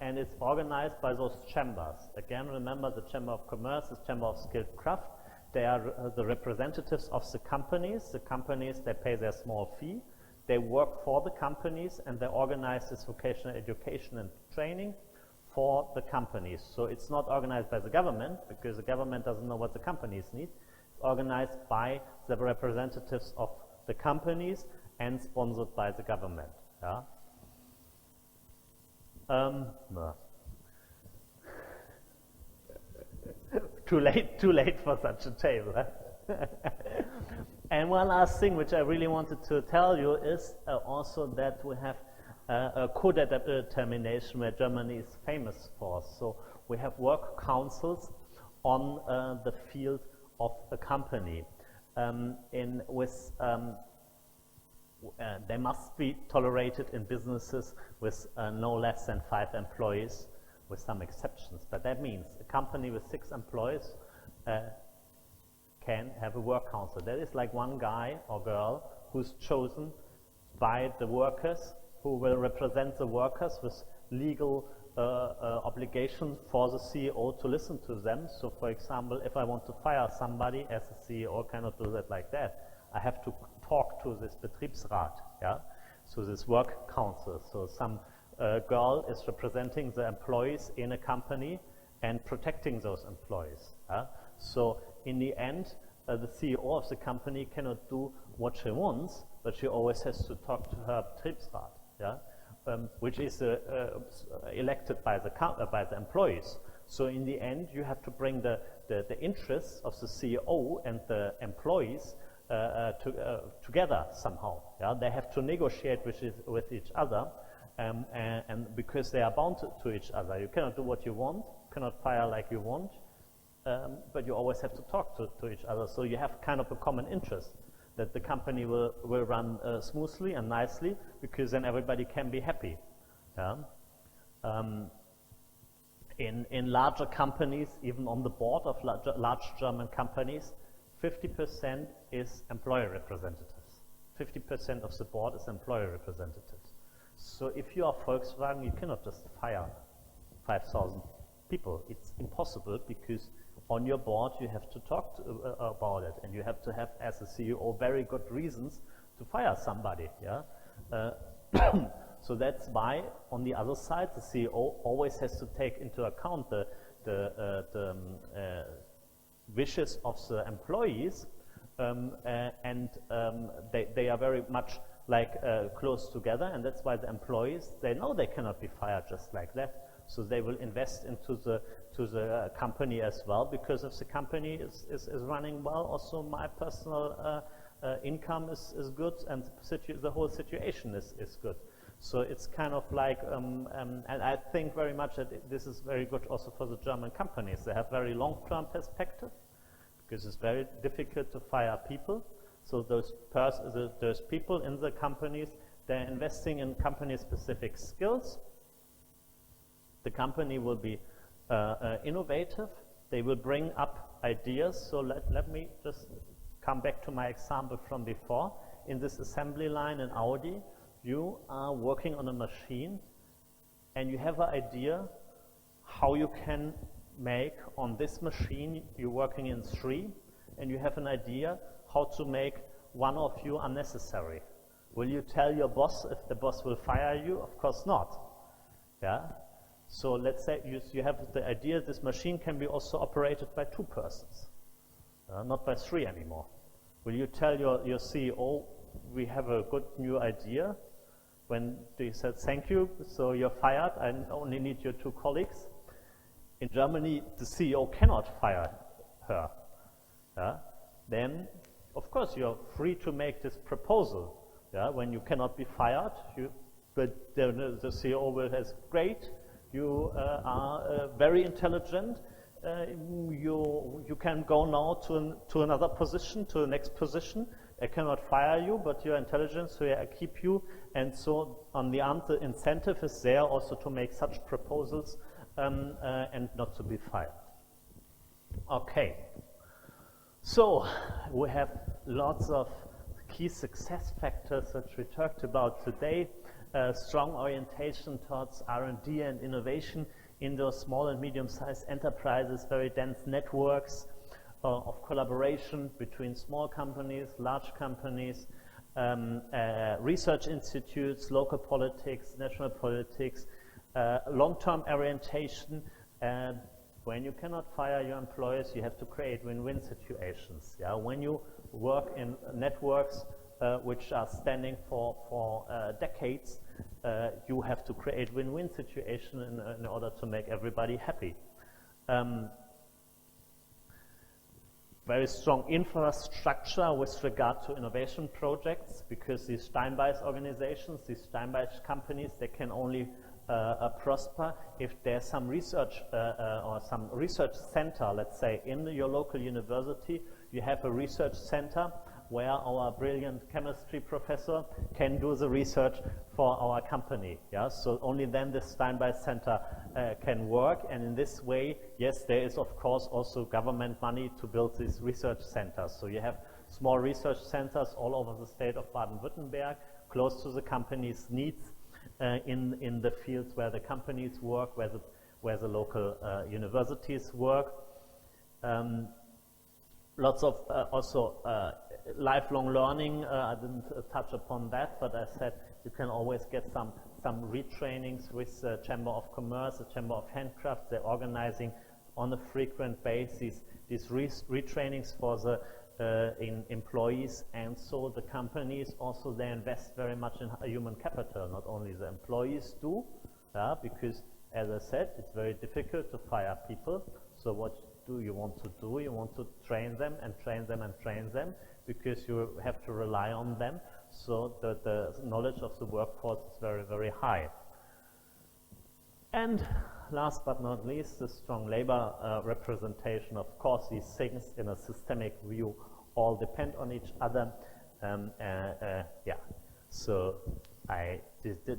And it's organized by those chambers. Again, remember the Chamber of Commerce, the Chamber of Skilled Craft. They are the representatives of the companies. The companies, they pay their small fee. They work for the companies, and they organize this vocational education and training for the companies. So it's not organized by the government, because the government doesn't know what the companies need. It's organized by the representatives of the companies and sponsored by the government. Yeah? No. Too late for such a table. Huh? And one last thing which I really wanted to tell you is also that we have a co-determination where Germany is famous for. So we have work councils on the field of a company. They must be tolerated in businesses with no less than 5 employees. with some exceptions. But that means a company with 6 employees can have a work council. That is like one guy or girl who's chosen by the workers, who will represent the workers with legal obligation for the CEO to listen to them. So for example, if I want to fire somebody as a CEO, I cannot do that like that. I have to talk to this Betriebsrat, yeah? So this work council. So some girl is representing the employees in a company and protecting those employees. Yeah? So in the end, the CEO of the company cannot do what she wants, but she always has to talk to her Betriebsrat, yeah? Which is elected by the employees. So in the end, you have to bring the interests of the CEO and the employees together somehow. Yeah? They have to negotiate with each other, and because they are bound to each other. You cannot do what you want, cannot fire like you want, but you always have to talk to each other. So you have kind of a common interest that the company will run smoothly and nicely, because then everybody can be happy. Yeah? In larger companies, even on the board of large German companies, 50% is employee representatives. 50% of the board is employee representatives. So if you are Volkswagen, you cannot just fire 5,000 people. It's impossible, because on your board you have to talk about it, and you have to have, as a CEO, very good reasons to fire somebody. Yeah? So that's why, on the other side, the CEO always has to take into account the wishes of the employees, and they are very much like close together, and that's why the employees, they know they cannot be fired just like that. So they will invest into the company as well, because if the company is running well, also my personal income is good, and the whole situation is good. So it's kind of like, and I think very much that this is very good also for the German companies. They have very long-term perspective, because it's very difficult to fire people. So those people in the companies, they're investing in company-specific skills. The company will be innovative. They will bring up ideas. So let me just come back to my example from before. In this assembly line in Audi, you are working on a machine, and you have an idea how you can make on this machine, you're working in 3, and you have an idea how to make one of you unnecessary. Will you tell your boss if the boss will fire you? Of course not. Yeah? So let's say you have the idea this machine can be also operated by 2 persons, not by 3 anymore. Will you tell your CEO, we have a good new idea, when they said thank you, so you're fired, I only need your 2 colleagues? In Germany, the CEO cannot fire her. Then, of course, you're free to make this proposal. Yeah? When you cannot be fired, but the CEO will say, great, you are very intelligent, you can go now to another position, to the next position. I cannot fire you, but you're intelligent, so I keep you. And so on the other, incentive is there also to make such proposals and not to be fired. Okay. So we have lots of key success factors that we talked about today. Strong orientation towards R&D and innovation in those small and medium-sized enterprises, very dense networks of collaboration between small companies, large companies, research institutes, local politics, national politics, long-term orientation. When you cannot fire your employees, you have to create win-win situations. Yeah? When you work in networks which are standing for decades, you have to create win-win situation in order to make everybody happy. Very strong infrastructure with regard to innovation projects, because these Steinbeis organizations, these Steinbeis companies, they can only prosper if there's some research or some research center, let's say, in your local university. You have a research center where our brilliant chemistry professor can do the research for our company. Yeah? So only then this Steinbeis Center can work, and in this way, yes, there is of course also government money to build these research centers. So you have small research centers all over the state of Baden-Württemberg, close to the company's needs, in the fields where the companies work, where the local universities work. Lots of also lifelong learning. I didn't touch upon that, but I said you can always get some retrainings with the Chamber of Commerce, the Chamber of Handcrafts. They're organizing on a frequent basis these retrainings for the employees, and so the companies also, they invest very much in human capital. Not only the employees do, because as I said, it's very difficult to fire people. So what do you want to do? You want to train them and train them and train them, because you have to rely on them. So the knowledge of the workforce is very, very high. And last but not least, the strong labor representation. Of course, these things in a systemic view all depend on each other. Yeah, so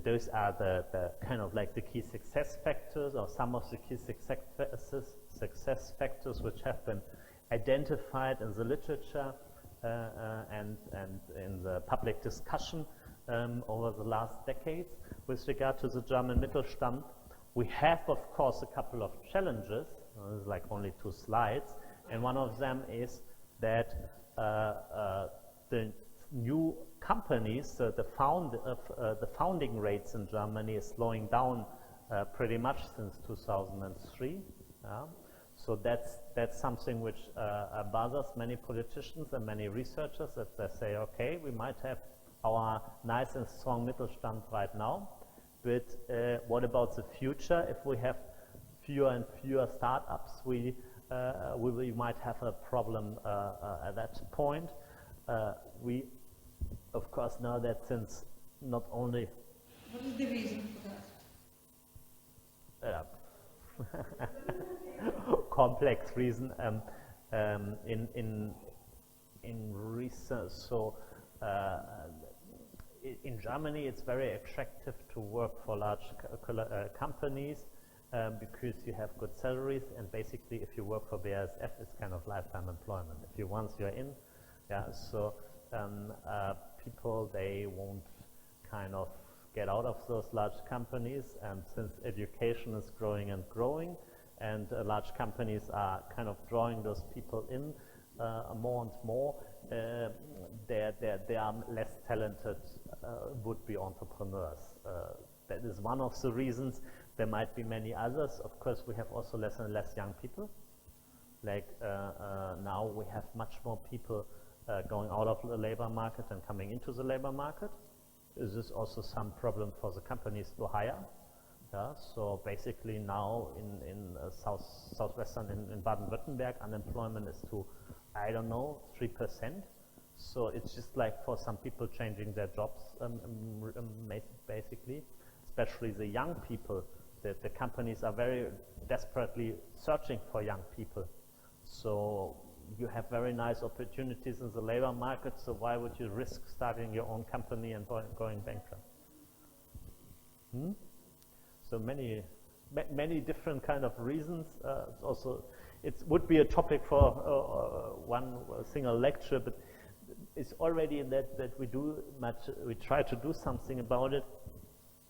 those are the kind of like the key success factors, or some of the key success factors which have been identified in the literature and in the public discussion over the last decades. With regard to the German Mittelstand, we have, of course, a couple of challenges. There's like only 2 slides, and one of them is that the new companies, the founding rates in Germany is slowing down pretty much since 2003. So that's something which bothers many politicians and many researchers, that they say, okay, we might have our nice and strong Mittelstand right now, but what about the future? If we have fewer and fewer startups, we might have a problem at that point. We, of course, know that since not only... What is the reason for that? Complex reason in research. So in Germany, it's very attractive to work for large companies because you have good salaries, and basically, if you work for BASF, it's kind of lifetime employment. If you once you're in, yeah. So people, they won't kind of get out of those large companies, and since education is growing and growing, and large companies are kind of drawing those people in more and more, they are less talented would-be entrepreneurs. That is one of the reasons. There might be many others. Of course, we have also less and less young people. Like now we have much more people going out of the labor market and coming into the labor market. Is this also some problem for the companies to hire? Yeah, so basically now in southwestern in Baden-Württemberg, unemployment is to, I don't know, 3%. So it's just like for some people changing their jobs, basically, especially the young people. The companies are very desperately searching for young people. So you have very nice opportunities in the labor market, so why would you risk starting your own company and going bankrupt? So many different kind of reasons. It would be a topic for one single lecture, but it's already that we try to do something about it.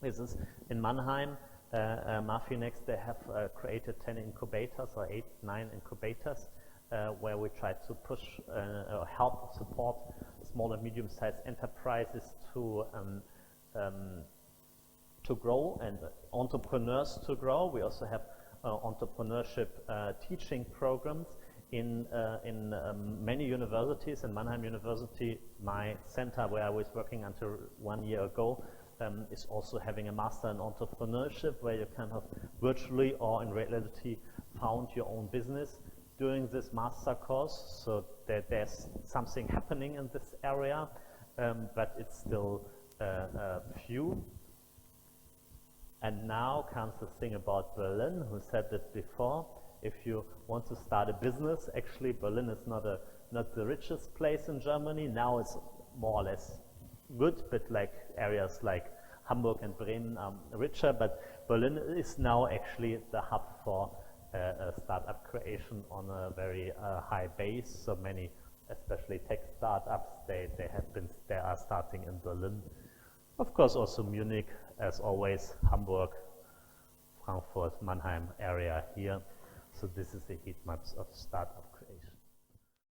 This is in Mannheim, Marfinex, they have created 10 incubators, or 8, 9 incubators, where we try to push, help, support small and medium-sized enterprises to grow and entrepreneurs to grow. We also have entrepreneurship teaching programs in many universities. In Mannheim University, my center where I was working until 1 year ago, is also having a master in entrepreneurship, where you kind of virtually or in reality found your own business doing this master course. So there's something happening in this area, but it's still few. And now comes the thing about Berlin, who said it before. If you want to start a business, actually Berlin is not the richest place in Germany. Now it's more or less good, but like areas like Hamburg and Bremen are richer, but Berlin is now actually the hub for startup creation on a very high base. So many, especially tech startups, they are starting in Berlin. Of course, also Munich, as always, Hamburg, Frankfurt, Mannheim area here. So this is the heat maps of startup